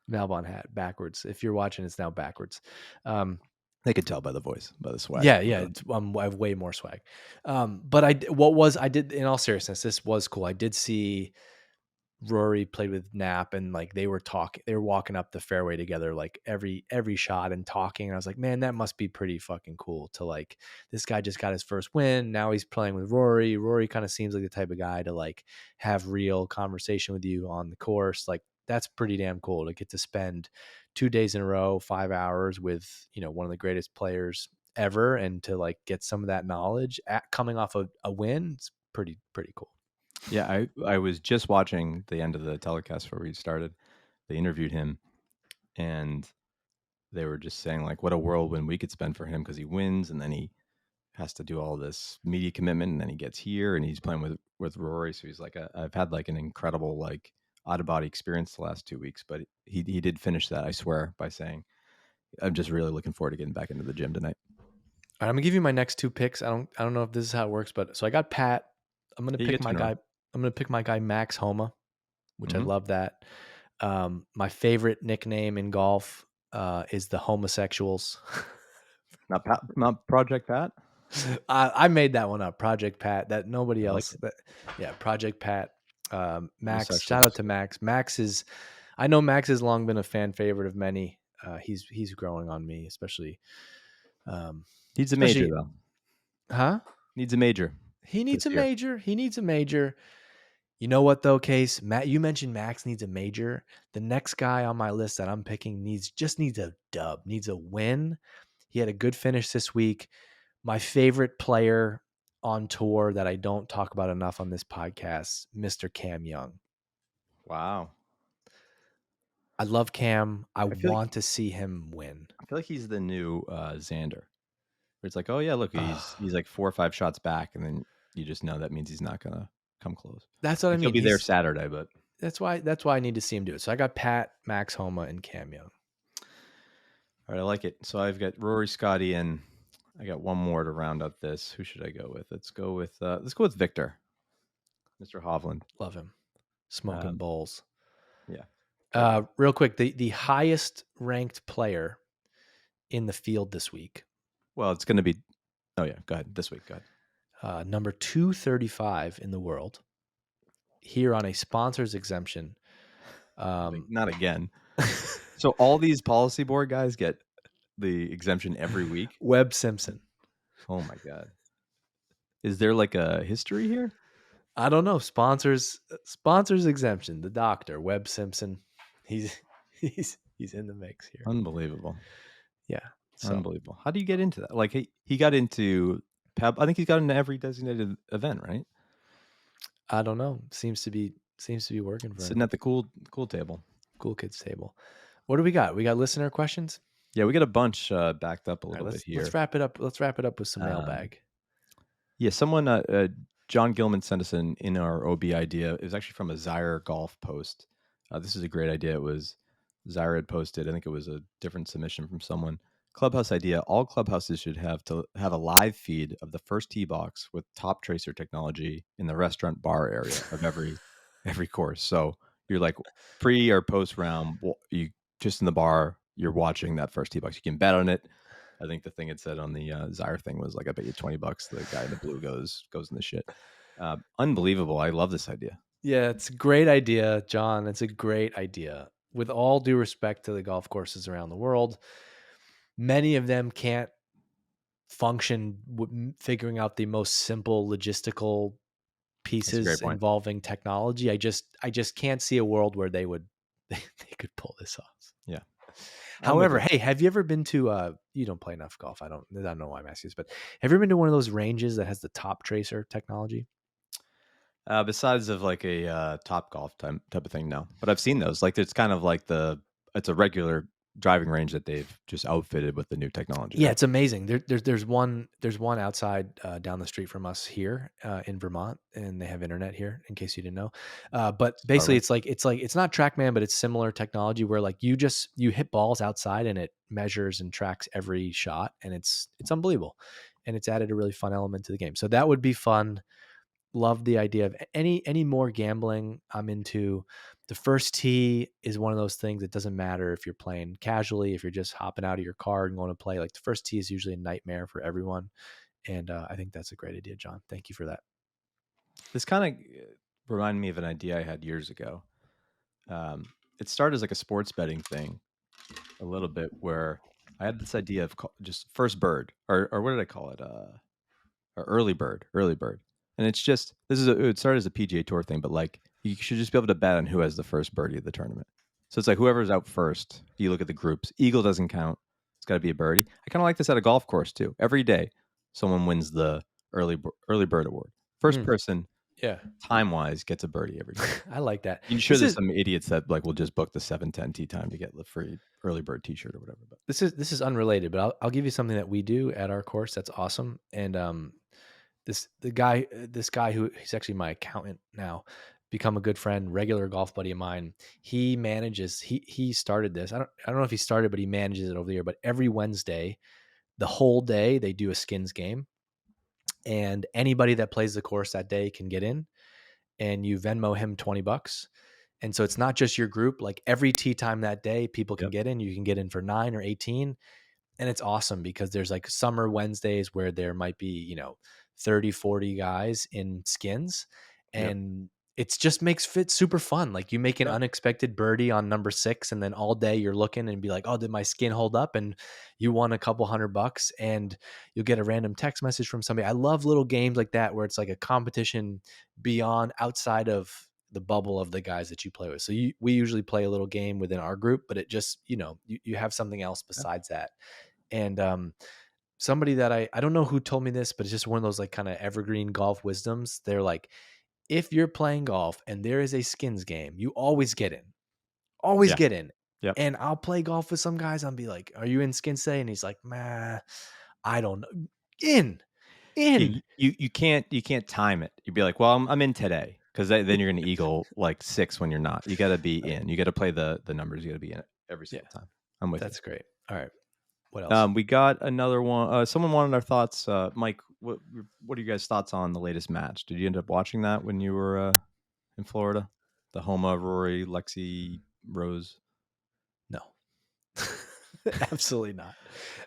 Malbon hat backwards. If you're watching, it's now backwards. They could tell by the voice, by the swag. Yeah, yeah. I have way more swag. But I did in all seriousness, this was cool. I did see Rory played with Knapp and like they were walking up the fairway together like every shot and talking. And I was like, man, that must be pretty fucking cool to like this guy just got his first win. Now he's playing with Rory. Rory kind of seems like the type of guy to like have real conversation with you on the course. Like that's pretty damn cool to get to spend 2 days in a row, 5 hours with, one of the greatest players ever and to like get some of that knowledge coming off a win. It's pretty cool. Yeah, I was just watching the end of the telecast where we started. They interviewed him, and they were just saying like what a whirlwind we could spend for him because he wins and then he has to do all this media commitment and then he gets here and he's playing with Rory. So he's like, I've had like an incredible like out of body experience the last 2 weeks, but he did finish that, I swear, by saying, I'm just really looking forward to getting back into the gym tonight. All right, I'm gonna give you my next two picks. I don't know if this is how it works, but so I got Pat. I'm gonna You pick get my two in a row. guy. I'm gonna pick my guy Max Homa, which I Mhm. love that. My favorite nickname in golf is the homosexuals. Not Project Pat. I made that one up. Project Pat. That nobody I like else. it. Yeah, Project Pat. Max. Homosexuals. Shout out to Max. Max is. I know Max has long been a fan favorite of many. He's growing on me, especially. Needs a major Especially, though. huh? Needs a major. He needs this a year. major. He needs a major. You know what though, Case? Matt, you mentioned Max needs a major. The next guy on my list that I'm picking needs a dub, needs a win. He had a good finish this week. My favorite player on tour that I don't talk about enough on this podcast, Mr. Cam Young. Wow. I love Cam. I feel like- want to see him win. I feel like he's the new Xander. Where it's like, oh yeah, look, he's like 4 or 5 shots back, and then you just know that means he's not gonna come close. That's what I Like, mean. he'll be there He's- Saturday, but That's why I need to see him do it. So I got Pat, Max Homa, and Cam Young. all right, I like it. So I've got Rory, Scotty, and I got one more to round up this. Who should I go with? Let's go with Victor, Mr. Hovland. Love him. Smoking bowls. Yeah. Real quick, the highest ranked player in the field this week, Well, it's going to be. Oh yeah, go ahead. This week, go ahead. number 235 in the world, here on a sponsor's exemption. Not again. So all these policy board guys get the exemption every week. Webb Simpson. Oh my god. Is there like a history here? I don't know. Sponsors exemption. The doctor, Webb Simpson. He's in the mix here. Unbelievable. Yeah. So, Unbelievable. How do you get into that? Like he got into Peb. I think he's got into every designated event, right? I don't know. Seems to be working for Sitting him. at the cool table. Cool kids table. What do we got? We got listener questions. Yeah, we got a bunch backed up a All right, little bit here. let's wrap it up. Let's wrap it up with some mailbag. Yeah, someone, John Gilman sent us in our OB idea. It was actually from a Zaire golf post. This is a great idea. It was Zaire had posted. I think it was a different submission from someone. Clubhouse idea. All clubhouses should have a live feed of the first tee box with top tracer technology in the restaurant bar area of every course. So you're like pre or post round, you just in the bar, you're watching that first tee box. You can bet on it. I think the thing it said on the Zaire thing was like, I bet you $20 the guy in the blue goes in the shit. Unbelievable. I love this idea. Yeah, it's a great idea, John. It's a great idea. With all due respect to the golf courses around the world, many of them can't function figuring out the most simple logistical pieces involving technology. I just can't see a world where they could pull this off. Yeah. However, hey, have you ever been to you don't play enough golf. I don't know why I'm asking this, but have you ever been to one of those ranges that has the top tracer technology? Besides of like a Top Golf type of thing, no. But I've seen those. Like it's kind of like it's a regular driving range that they've just outfitted with the new technology. Yeah, it's amazing. There's one outside down the street from us here in Vermont, and they have internet here. In case you didn't know, but basically it's not TrackMan, but it's similar technology where like you hit balls outside and it measures and tracks every shot, and it's unbelievable, and it's added a really fun element to the game. So that would be fun. Love the idea of any more gambling. I'm into. The first tee is one of those things that doesn't matter if you're playing casually, if you're just hopping out of your car and going to play. Like the first tee is usually a nightmare for everyone. And I think that's a great idea, John. Thank you for that. This kind of reminded me of an idea I had years ago. It started as like a sports betting thing a little bit where I had this idea of just first bird or what did I call it? Or early bird. And it's just, it started as a PGA Tour thing, but like you should just be able to bet on who has the first birdie of the tournament. So it's like whoever's out first, you look at the groups, eagle doesn't count. It's got to be a birdie. I kind of like this at a golf course too. Every day, someone wins the early bird award. First person Yeah. time-wise gets a birdie every day. I like that. I'm sure This there's is some idiots that like will just book the 7:10 tee time to get the free early bird T-shirt or whatever. But this is unrelated, but I'll give you something that we do at our course that's awesome. And this guy who he's actually my accountant now, become a good friend, regular golf buddy of mine. He manages. He started this. I don't know if he started, but he manages it over the year. But every Wednesday, the whole day, they do a skins game, and anybody that plays the course that day can get in, and you Venmo him $20. And so it's not just your group. Like every tee time that day, people can Yep. get in. You can get in for 9 or 18. And it's awesome because there's like summer Wednesdays where there might be, 30, 40 guys in skins. Yep. And it's just makes fit super fun. Like you make an Yeah. unexpected birdie on number 6, and then all day you're looking and be like, oh, did my skin hold up? And you won a couple $100, and you'll get a random text message from somebody. I love little games like that where it's like a competition beyond outside of the bubble of the guys that you play with. So we usually play a little game within our group, but it just, you have something else besides that. And somebody that I don't know who told me this, but it's just one of those like kind of evergreen golf wisdoms. They're like, if you're playing golf and there is a skins game, you always get in. Always Yeah. get in. Yep. And I'll play golf with some guys. I'll be like, are you in skins today? And he's like, nah, I don't know. In. You can't time it. You'd be like, well, I'm in today, because then you're gonna eagle like 6 when you're not. You got to be in. You got to play the numbers. You got to be in it every single time. I'm with That's great. All right. What you. else? We got another one. Someone wanted our thoughts. Mike, what are you guys' thoughts on the latest match? Did you end up watching that when you were in Florida? The Homa, Rory, Lexi, Rose. No. Absolutely not.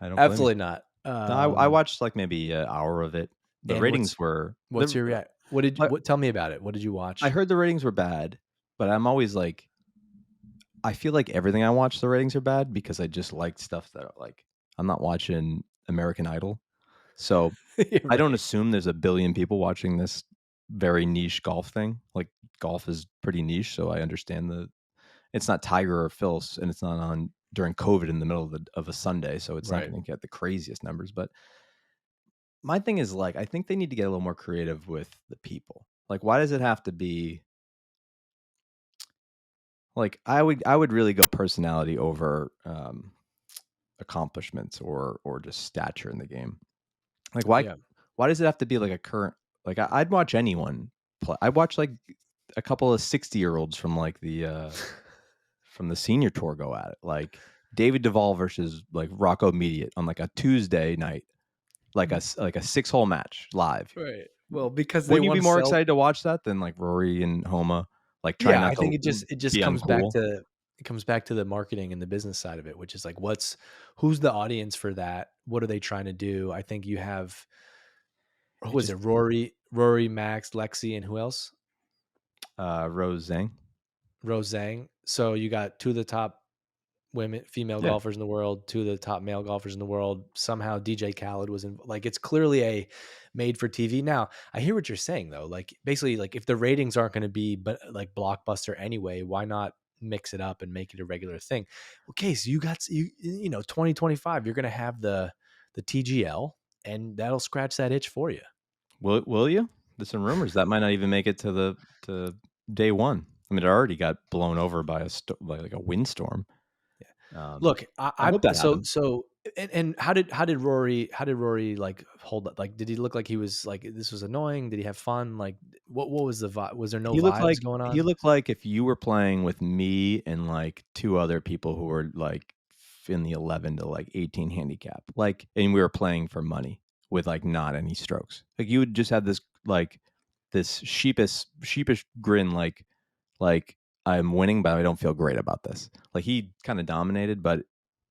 I don't blame you. Absolutely not. I watched like maybe an hour of it. The and ratings were. What's your react? Tell me about it. What did you watch? I heard the ratings were bad, but I'm always like, I feel like everything I watch, the ratings are bad because I just like stuff that like I'm not watching American Idol, so I don't assume there's a billion people watching this very niche golf thing. Like golf is pretty niche, so I understand it's not Tiger or Phil's, and it's not on during COVID in the middle of a Sunday, so it's not Right. going to get the craziest numbers. But my thing is like, I think they need to get a little more creative with the people. Like, why does it have to be? Like, I would really go personality over accomplishments or just stature in the game. Like, why does it have to be like a current? Like, I'd watch anyone play. I'd watch like a couple of 60-year-olds from like the from the senior tour go at it. Like David Duvall versus like Rocco Mediate on like a Tuesday night, like a 6-hole match live. Right. Well, because Wouldn't you be more excited to watch that than like Rory and Homa? Like, try not I think to it just be comes uncool? back to the marketing and the business side of it, which is like, who's the audience for that? What are they trying to do? I think you have, who was it? Rory, Max, Lexi, and who else? Rose Zhang. Rose Zhang. So you got 2 of the top female golfers in the world, 2 of the top male golfers in the world. Somehow DJ Khaled was in. Like, it's clearly a made for TV. Now, I hear what you're saying though. Like, basically, like if the ratings aren't going to be but like blockbuster anyway, why not mix it up and make it a regular thing? Okay, so you 2025, you're going to have the TGL, and that'll scratch that itch for you. Will you? There's some rumors that might not even make it to day one. I mean, it already got blown over by like a windstorm. Look, I hope that happens. so and how did Rory like hold up? Like, did he look like he was like, this was annoying? Did he have fun? Like, what was the vibe? Was there no vibes going on? He looked like if you were playing with me and like 2 other people who were like in the 11 to like 18 handicap, like, and we were playing for money with like not any strokes. Like, you would just have this sheepish grin, like I'm winning, but I don't feel great about this. Like, he kind of dominated, but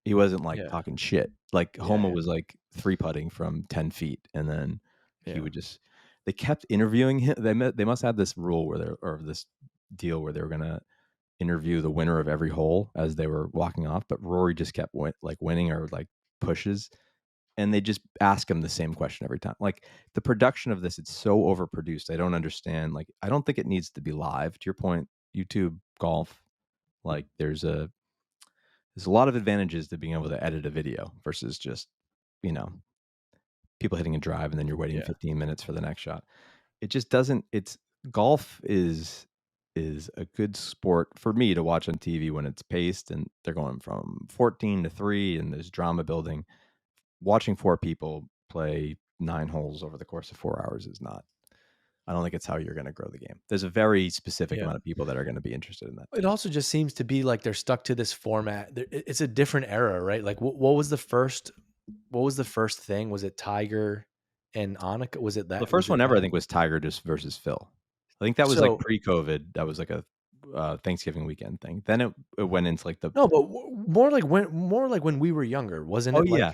he wasn't like talking shit. Like Homa was like 3-putting from 10 feet, and then he would just. They kept interviewing him. They must have this rule this deal where they were gonna interview the winner of every hole as they were walking off. But Rory just kept winning or like pushes, and they just ask him the same question every time. Like, the production of this, it's so overproduced. I don't understand. Like, I don't think it needs to be live. To your point, YouTube golf, like there's a lot of advantages to being able to edit a video versus just, people hitting a drive and then you're waiting 15 minutes for the next shot. It just doesn't. It's golf is a good sport for me to watch on TV when it's paced and they're going from 14 to 3 and there's drama building. Watching 4 people play 9 holes over the course of 4 hours is not. I don't think it's how you're going to grow the game. There's a very specific Yeah. amount of people that are going to be interested in that. It also just seems to be like they're stuck to this format. It's a different era, right? Like what was the first? What was the first thing? Was it Tiger and Annika? Was it that? The first was it one ever, I that? think, was Tiger just versus Phil. I think that was like So pre-COVID. That was like a Thanksgiving weekend thing. Then it went into like the no, but more like when we were younger, wasn't oh it? Like yeah.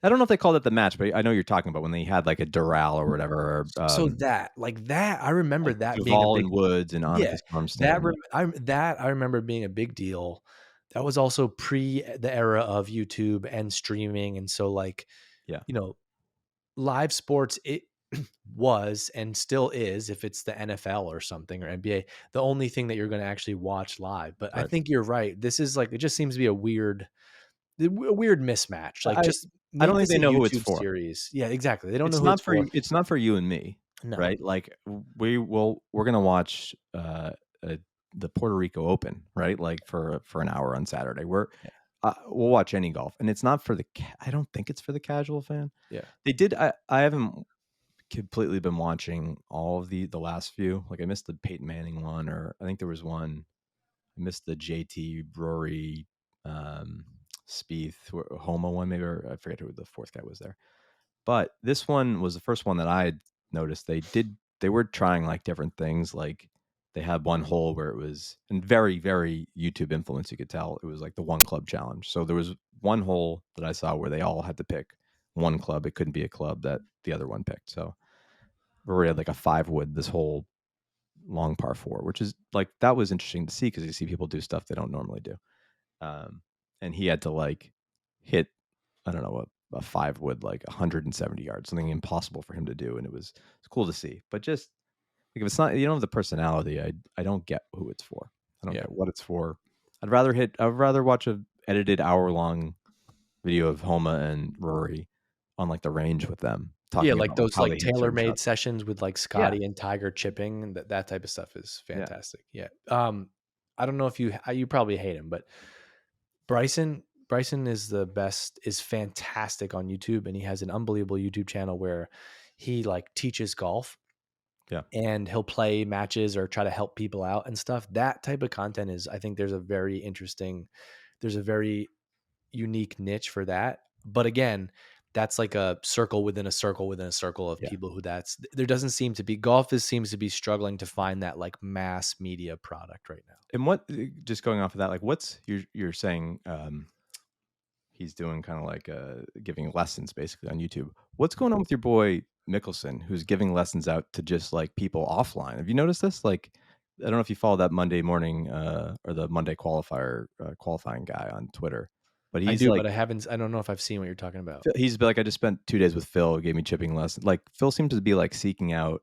I don't know if they called it the match, but I know you're talking about when they had like a Doral or whatever. Or, so that I remember like that being a Duvall big and Woods and yeah. Annika Stormstone. I remember being a big deal. That was also pre the era of YouTube and streaming, and so like Yeah. you know live sports it was and still is if it's the NFL or something or NBA the only thing that you're going to actually watch live. But I Right. think you're right. This is like it just seems to be a weird mismatch. Like I just I don't make think this they a know who it's YouTube for. series. Yeah, exactly. They don't know It's who not it's for. it's not for you and me, No. right? Like we're gonna watch the Puerto Rico Open, right? Like for an hour on Saturday. We'll watch any golf, and it's not for I don't think it's for the casual fan. Yeah. They did. I haven't completely been watching all of the last few. Like I missed the Peyton Manning one, or I think there was one. I missed the JT Rory Spieth Homa one, maybe, or I forget who the fourth guy was there. But this one was the first one that I had noticed. They were trying like different things. Like they had one hole where it was, and very, very YouTube influence, you could tell. It was like the one club challenge. So there was one hole that I saw where they all had to pick one club. It couldn't be a club that the other one picked. So Rory had like a 5-wood this whole long par 4, which is like, that was interesting to see because you see people do stuff they don't normally do. And he had to like hit, I don't know, a 5-wood like 170 yards, something impossible for him to do, and it's cool to see. But just like if it's not, you don't have the personality, I don't get who it's for. I don't get what it's for. I'd rather watch a edited hour-long video of Homa and Rory on like the range with them talking Yeah, like about those how like they hit certain tailor-made shots. sessions with like Scotty and Tiger chipping and that type of stuff is fantastic. Yeah. I don't know if you probably hate him, but Bryson is the best, is fantastic on YouTube, and he has an unbelievable YouTube channel where he like teaches golf. Yeah. And he'll play matches or try to help people out and stuff. That type of content is, I think there's a very unique niche for that. But again, that's like a circle within a circle within a circle of people who there doesn't seem to be seems to be struggling to find that like mass media product right now. And what, just going off of that, like what's you're saying, he's doing kind of like giving lessons basically on YouTube. What's going on with your boy Mickelson, who's giving lessons out to just like people offline? Have you noticed this? Like, I don't know if you follow that Monday morning or the Monday qualifying guy on Twitter, but I he's do, like, but I don't know if I've seen what you're talking about. he's like, I just spent 2 days with Phil, who gave me chipping lessons. Like Phil seems to be like seeking out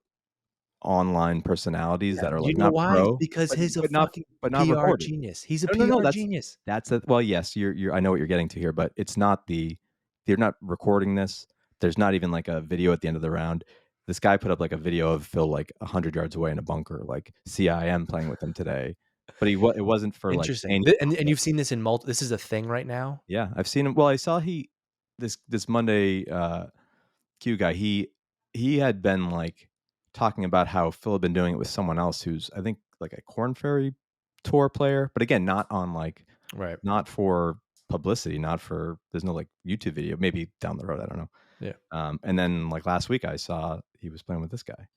online personalities that are You like know not why? pro, Because he's a not fucking not PR recorded. genius. He's a No, PR that's genius. well, yes, you're I know what you're getting to here, but it's not they're not recording this. There's not even like a video at the end of the round. This guy put up like a video of Phil like 100 yards away in a bunker, like CIM playing with him today. But it wasn't for like Interesting. And you've seen this in this is a thing right now? yeah, I've seen him. Well, I saw this Monday Q guy, he had been like talking about how Phil had been doing it with someone else who's, I think, like a Corn Ferry Tour player, but again, not on like, Right. not for publicity, there's no like YouTube video, maybe down the road, I don't know. Yeah. And then like last week I saw he was playing with this guy.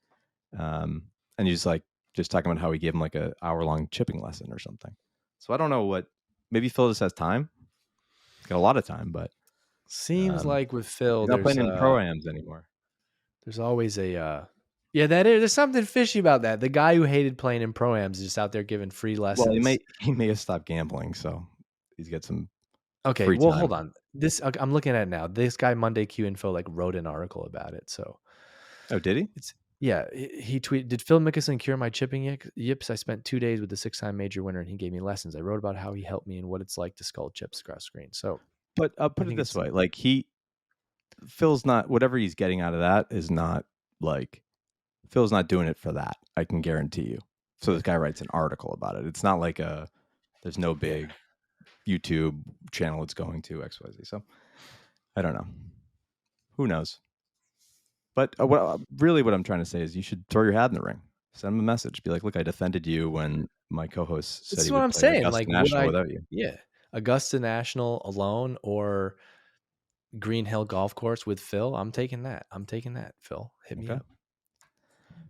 And he's like just talking about how he gave him like a hour-long chipping lesson or something. So I don't know maybe Phil just has time. He's got a lot of time, but Seems like with Phil, he's not there's playing in the pro-ams anymore. There's always there's something fishy about that. The guy who hated playing in pro-ams is just out there giving free lessons. Well, he may have stopped gambling, so he's got some okay, free well, time. hold on. I'm looking at it now. This guy Monday Q Info like wrote an article about it. So Oh, did he? he tweeted, "Did Phil Mickelson cure my chipping yips? I spent 2 days with the 6-time major winner, and he gave me lessons. I wrote about how he helped me and what it's like to skull chips across screen." So, But I'll put it this way: like Phil's not, whatever he's getting out of that is not like Phil's not doing it for that. I can guarantee you. So this guy writes an article about it. It's not like there's no big YouTube channel it's going to XYZ. So I don't know. Who knows? But what I'm trying to say is you should throw your hat in the ring. Send him a message. Be like, look, I defended you when my co-host said This is he what would I'm play saying. Augusta Like, would National I? without you. Yeah, Augusta National alone or Green Hill Golf Course with Phil. I'm taking that. Phil, hit me Okay. up.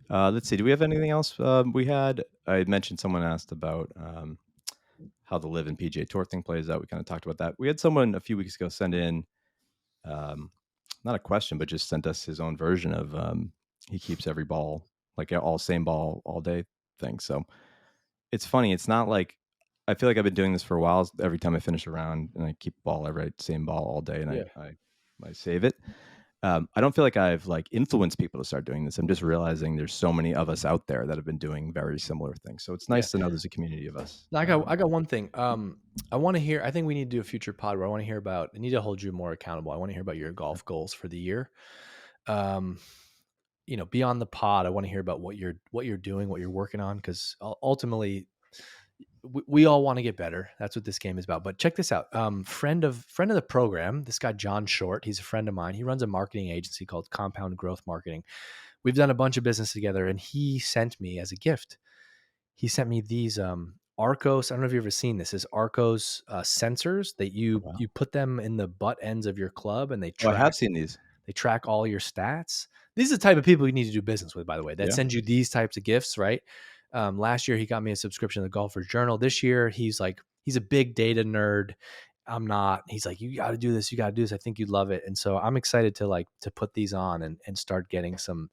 Let's see. Do we have anything else? I mentioned someone asked about how the Live and PGA Tour thing plays out. We kind of talked about that. We had someone a few weeks ago send in, not a question, but just sent us his own version of he keeps every ball, like all same ball all day thing. So it's funny. It's not like, I feel like I've been doing this for a while. Every time I finish a round and I keep ball, I write same ball all day and I save it. I don't feel like I've like influenced people to start doing this. I'm just realizing there's so many of us out there that have been doing very similar things. So it's nice to know there's a community of us. I got one thing. I want to hear. I think we need to do a future pod where I want to hear about. I need to hold you more accountable. I want to hear about your golf goals for the year. Beyond the pod, I want to hear about what you're doing, what you're working on, because ultimately, we all want to get better. That's what this game is about. But check this out. Friend of the program, this guy John Short. He's a friend of mine. He runs a marketing agency called Compound Growth Marketing. We've done a bunch of business together, and he sent me as a gift. He sent me these Arcos. I don't know if you've ever seen this. Is Arcos sensors that you put them in the butt ends of your club, and they track. I have seen these. They track all your stats. These are the type of people you need to do business with, by the way. That send you these types of gifts, right? Last year he got me a subscription to the Golfer's Journal. This year he's a big data nerd. I'm not. He's like, you got to do this. You got to do this. I think you'd love it. And so I'm excited to put these on and start getting some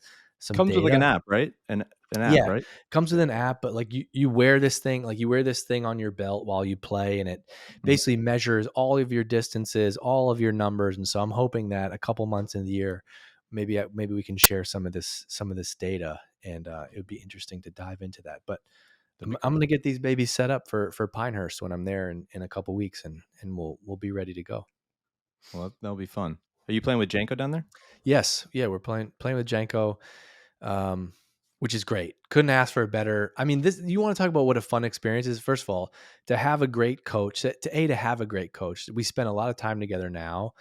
comes data. with like an app, right? An app, right? Comes with an app, but like you wear this thing, on your belt while you play, and it basically measures all of your distances, all of your numbers. And so I'm hoping that a couple months in the year, maybe we can share some of this data, and it would be interesting to dive into that. But I'm going to get these babies set up for Pinehurst when I'm there in a couple weeks, and we'll be ready to go. Well, that'll be fun. Are you playing with Janko down there? Yes. Yeah, we're playing with Janko, which is great. Couldn't ask for a better. I mean, you want to talk about what a fun experience is. First of all, to have a great coach, to have a great coach. We spend a lot of time together now,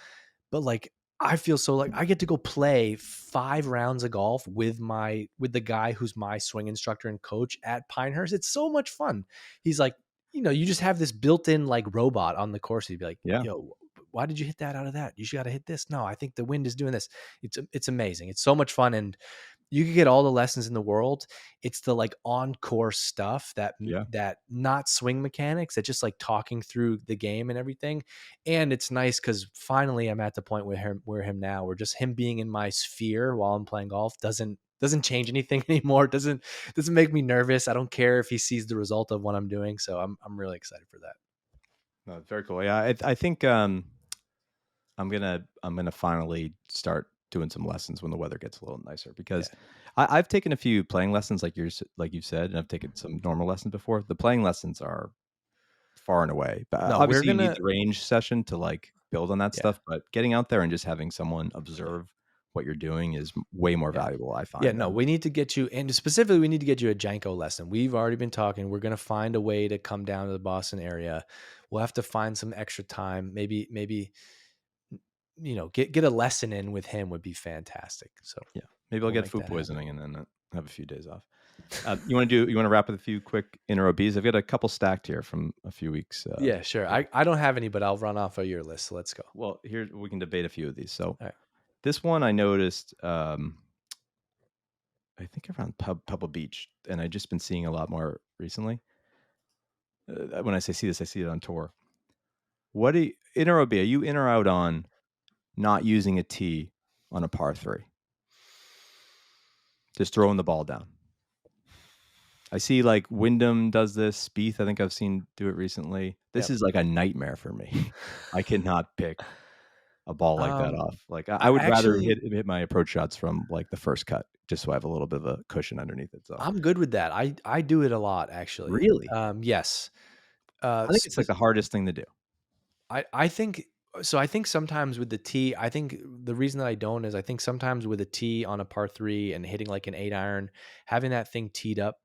but like, I feel so like I get to go play 5 rounds of golf with the guy who's my swing instructor and coach at Pinehurst. It's so much fun. He's like, you just have this built-in like robot on the course. He'd be like, yo, why did you hit that out of that? You should got to hit this. No, I think the wind is doing this. It's amazing. It's so much fun. And you can get all the lessons in the world. It's the like on-course stuff that not swing mechanics, that just like talking through the game and everything. And it's nice because finally I'm at the point where him being in my sphere while I'm playing golf doesn't change anything anymore. Doesn't make me nervous. I don't care if he sees the result of what I'm doing. So I'm really excited for that. No, very cool. Yeah, I think I'm gonna finally start doing some lessons when the weather gets a little nicer, because I've taken a few playing lessons like you've said, and I've taken some normal lessons before. The playing lessons are far and away, but obviously you need the range session to like build on that stuff. But getting out there and just having someone observe what you're doing is way more valuable, I find. Yeah, no, we need to get you, and specifically we need to get you a Janko lesson. We've already been talking. We're going to find a way to come down to the Boston area. We'll have to find some extra time. Maybe get a lesson in with him would be fantastic. So yeah, maybe I'll get food poisoning and then have a few days off. You want to wrap with a few quick inner OBs? I've got a couple stacked here from a few weeks. Yeah, sure. I don't have any, but I'll run off of your list. So let's go. Well, here we can debate a few of these. So this one I noticed, I think around Pebble Beach, and I've just been seeing a lot more recently. When I say see this, I see it on tour. What inner OB? Are you in or out on not using a tee on a par 3? Just throwing the ball down. I see like Wyndham does this. Spieth, I think I've seen do it recently. This is like a nightmare for me. I cannot pick a ball like that off. Like I would rather hit my approach shots from like the first cut, just so I have a little bit of a cushion underneath it. So I'm good with that. I do it a lot, actually. Really? Yes. I think it's like the hardest thing to do. I think So I think sometimes with the tee, I think the reason that I don't is I think sometimes with a tee on a par 3 and hitting like an 8 iron, having that thing teed up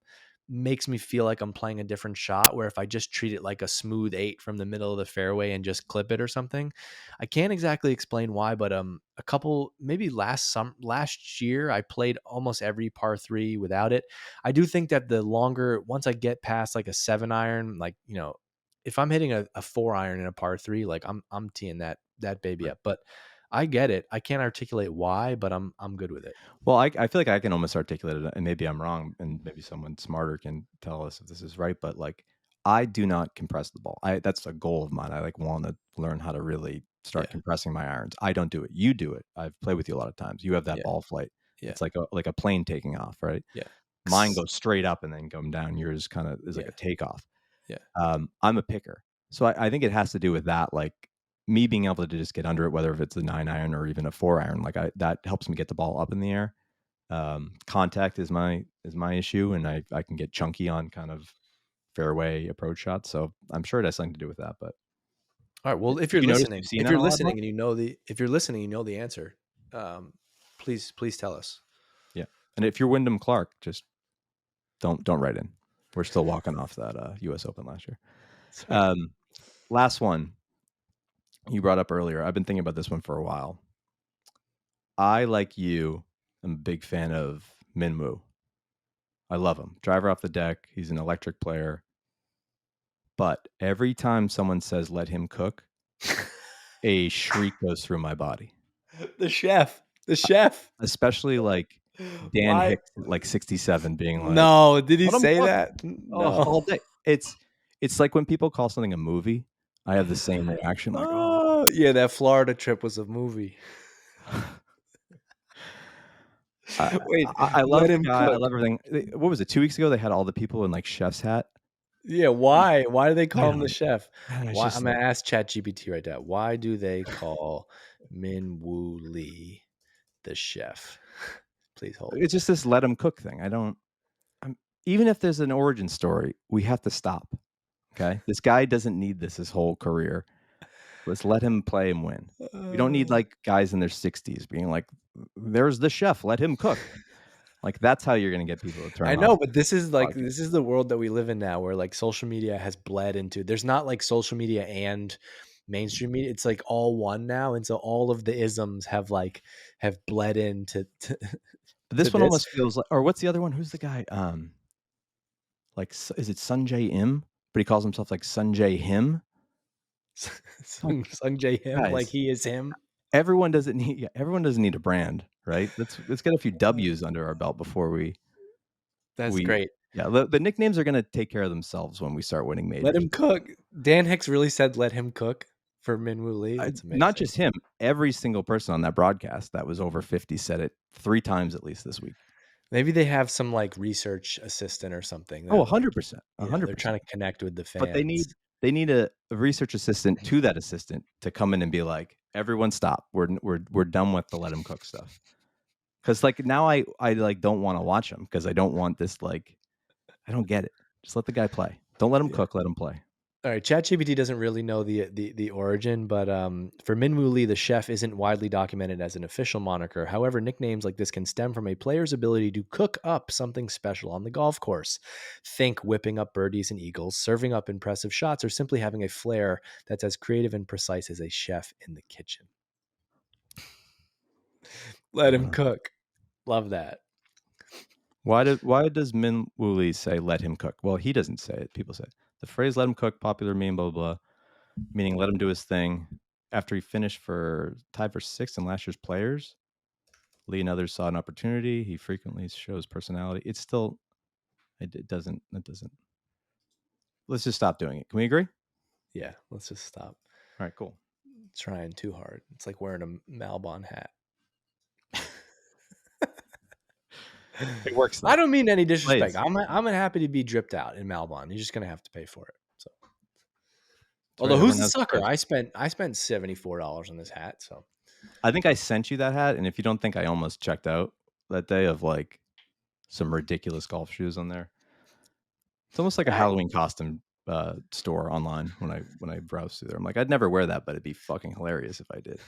makes me feel like I'm playing a different shot, where if I just treat it like a smooth 8 from the middle of the fairway and just clip it or something. I can't exactly explain why, but a couple, maybe last year I played almost every par 3 without it. I do think that the longer, once I get past like a 7 iron, like, if I'm hitting a 4 iron in a par 3, like I'm teeing that baby Right. up. But I get it. I can't articulate why, but I'm good with it. Well, I feel like I can almost articulate it, and maybe I'm wrong, and maybe someone smarter can tell us if this is right. But like, I do not compress the ball. That's a goal of mine. I like want to learn how to really start Yeah. compressing my irons. I don't do it. You do it. I've played with you a lot of times. You have that Yeah. ball flight. Yeah. It's like a plane taking off, right? Yeah. Mine goes straight up and then come down. Yours kind of is like Yeah. a takeoff. Yeah. I'm a picker, so I think it has to do with that. Like me being able to just get under it, whether if it's a 9 iron or even a 4 iron, like that helps me get the ball up in the air. Contact is my issue, and I can get chunky on kind of fairway approach shots. So I'm sure it has something to do with that. But all right. Well, if have you're you noticed listening, you've seen that a lot more? and you know the answer, please tell us. Yeah. And if you're Wyndham Clark, just don't write in. We're still walking off that US Open last year. Last one you brought up earlier. I've been thinking about this one for a while. I, like you, am a big fan of Min Woo. I love him. Driver off the deck. He's an electric player. But every time someone says let him cook, a shriek goes through my body. The chef. Especially like Dan Hicks at like 67 being like, no, did he "Let 'em say cook." that? Oh, No. all day. It's like when people call something a movie, I have the same reaction. Like, oh, Yeah, that Florida trip was a movie. Wait, I love let the him guy. I cook. love everything. What was it? 2 weeks ago, they had all the people in like chef's hat. Yeah, why? Why do they call him don't the chef? I don't know, it's Why? just I'm gonna like, ask ChatGPT right now. Why do they call Min Woo Lee the chef? Please hold. it's just this let him cook thing. Even if there's an origin story, we have to stop. Okay, this guy doesn't need this his whole career. Let's let him play and win. We don't need like guys in their 60s being like, "There's the chef, let him cook." Like that's how you're gonna get people to turn I off. know, but this is like podcast. this is the world that we live in now, where like social media has bled into. There's not like social media and mainstream media. It's like all one now, and so all of the isms have bled into. But this to one this. almost feels like, or what's the other one? Who's the guy? Like is it Sunjay Im? But he calls himself like Sunjay Him. Sanjay him, Guys, like he is him. everyone doesn't need a brand, right? Let's get a few W's under our belt before we. That's great. Yeah, the nicknames are gonna take care of themselves when we start winning majors. Let him cook. Dan Hicks really said, "Let him cook" for Min Woo Lee. That's amazing. Not just him. Every single person on that broadcast that was over 50 said it 3 times at least this week. Maybe they have some like research assistant or something. Oh, that, like, 100%. they're 100%. trying to connect with the fans. But they need a research assistant to that assistant to come in and be like, everyone stop. We're done with the let him cook stuff. Because like now I like don't want to watch him because I don't want this, like, I don't get it. Just let the guy play. Don't let him cook. Let him play. All right, ChatGPT doesn't really know the origin, but for Min Woo Lee, the chef isn't widely documented as an official moniker. However, nicknames like this can stem from a player's ability to cook up something special on the golf course. Think whipping up birdies and eagles, serving up impressive shots, or simply having a flair that's as creative and precise as a chef in the kitchen. Let him cook. Love that. Why does Min Woo Lee say let him cook? Well, he doesn't say it. People say it. The phrase let him cook, popular meme, blah, blah, blah, meaning let him do his thing. After he finished tied for 6th in last year's Players, Lee and others saw an opportunity. He frequently shows personality. It's still, it doesn't. Let's just stop doing it. Can we agree? Yeah, let's just stop. All right, cool. Trying too hard. It's like wearing a Malbon hat. It works though. I don't mean any disrespect. Plays. I'm happy to be dripped out in Malbon. You're just gonna have to pay for it. So, That's although right, who's everyone the has sucker? choice. I spent $74 on this hat. So I think I sent you that hat, and if you don't think I almost checked out that day of like some ridiculous golf shoes on there, it's almost like a Halloween costume store online when I browse through there. I'm like, I'd never wear that, but it'd be fucking hilarious if I did.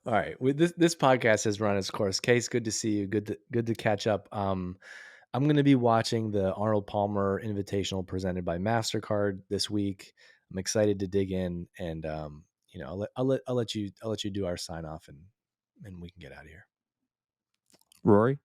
All right, with this podcast has run its course. Case, good to see you. Good to catch up. I'm going to be watching the Arnold Palmer Invitational presented by MasterCard this week. I'm excited to dig in, and I'll let you do our sign off, and we can get out of here. Rory,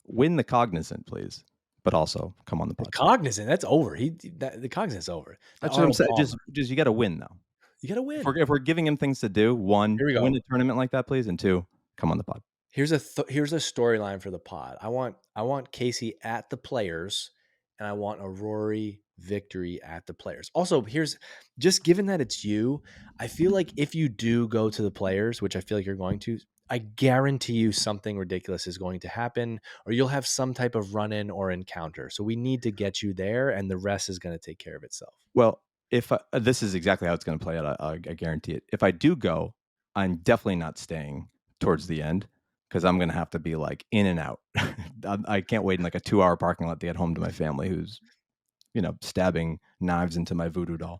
win the Cognizant, please, but also come on the podcast. Cognizant, that's over. The Cognizant's over. That's what I'm saying. Just you got to win though. You got to win. If we're giving him things to do, one, Here we go. win a tournament like that, please, and two, come on the pod. Here's a storyline for the pod. I want Casey at the Players, and I want a Rory victory at the Players. Also, here's just given that it's you, I feel like if you do go to the Players, which I feel like you're going to, I guarantee you something ridiculous is going to happen, or you'll have some type of run-in or encounter. So we need to get you there, and the rest is going to take care of itself. Well, if this is exactly how it's going to play out, I guarantee it. If I do go, I'm definitely not staying towards the end because I'm going to have to be like in and out. I can't wait in like a 2-hour parking lot to get home to my family who's, stabbing knives into my voodoo doll.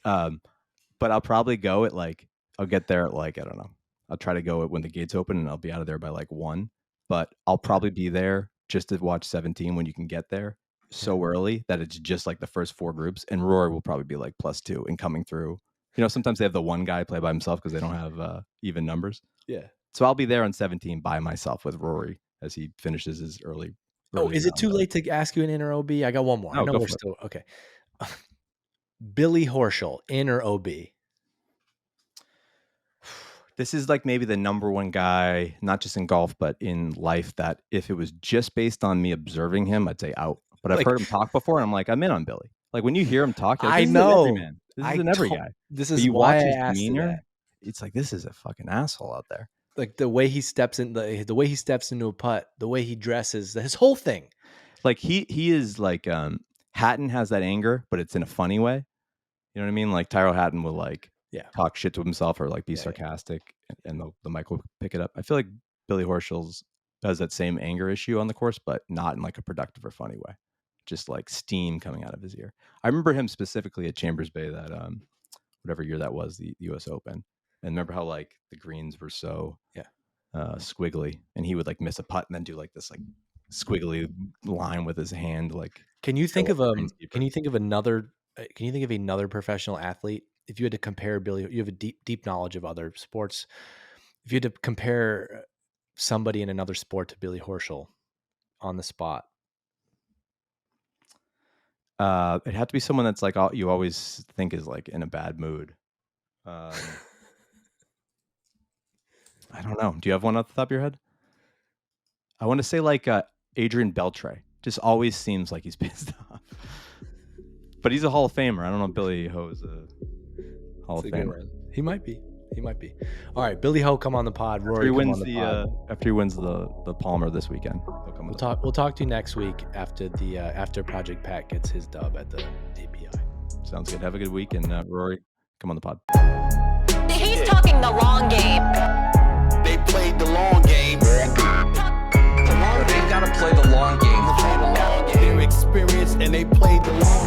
But I'll probably go at I'll get there at I don't know. I'll try to go when the gates open and I'll be out of there by 1. But I'll probably be there just to watch 17 when you can get there so early that it's just the first 4 groups. And Rory will probably be +2 and coming through. Sometimes they have the one guy play by himself because they don't have even numbers. Yeah. So I'll be there on 17 by myself with Rory as he finishes his early. Is it too late to ask you an in or OB? I got one more. No, I know we're still okay. Billy Horschel, in or OB? This is maybe the number one guy, not just in golf, but in life, that if it was just based on me observing him, I'd say out. But I've heard him talk before, and I'm in on Billy. When you hear him talk, I know. This is an every guy. This is why I asked demeanor. It's this is a fucking asshole out there. The way he steps in, the way he steps into a putt, the way he dresses, his whole thing. He is Hatton has that anger, but it's in a funny way. You know what I mean? Tyrell Hatton will talk shit to himself or be sarcastic, and the mic will pick it up. I feel like Billy Horschel's has that same anger issue on the course, but not in a productive or funny way. Just steam coming out of his ear. I remember him specifically at Chambers Bay that whatever year that was, the US Open. And remember how the greens were so squiggly, and he would miss a putt and then do this squiggly line with his hand. Can you think of another professional athlete? If you had to compare Billy, you have a deep knowledge of other sports. If you had to compare somebody in another sport to Billy Horschel on the spot, it'd have to be someone that's you always think is in a bad mood. I don't know. Do you have one off the top of your head? I want to say Adrian Beltre. Just always seems like he's pissed off. But he's a Hall of Famer. I don't know if Billy Ho is a Hall of Famer. He might be. All right, Billy Ho, come on the pod. Rory, after he wins the Palmer this weekend, he'll come. We'll talk to you next week after Project Pat gets his dub at the API. Sounds good. Have a good week, and Rory, come on the pod. He's talking the long game. They played the long game. They gotta play the long game. They're experienced and they played the long game.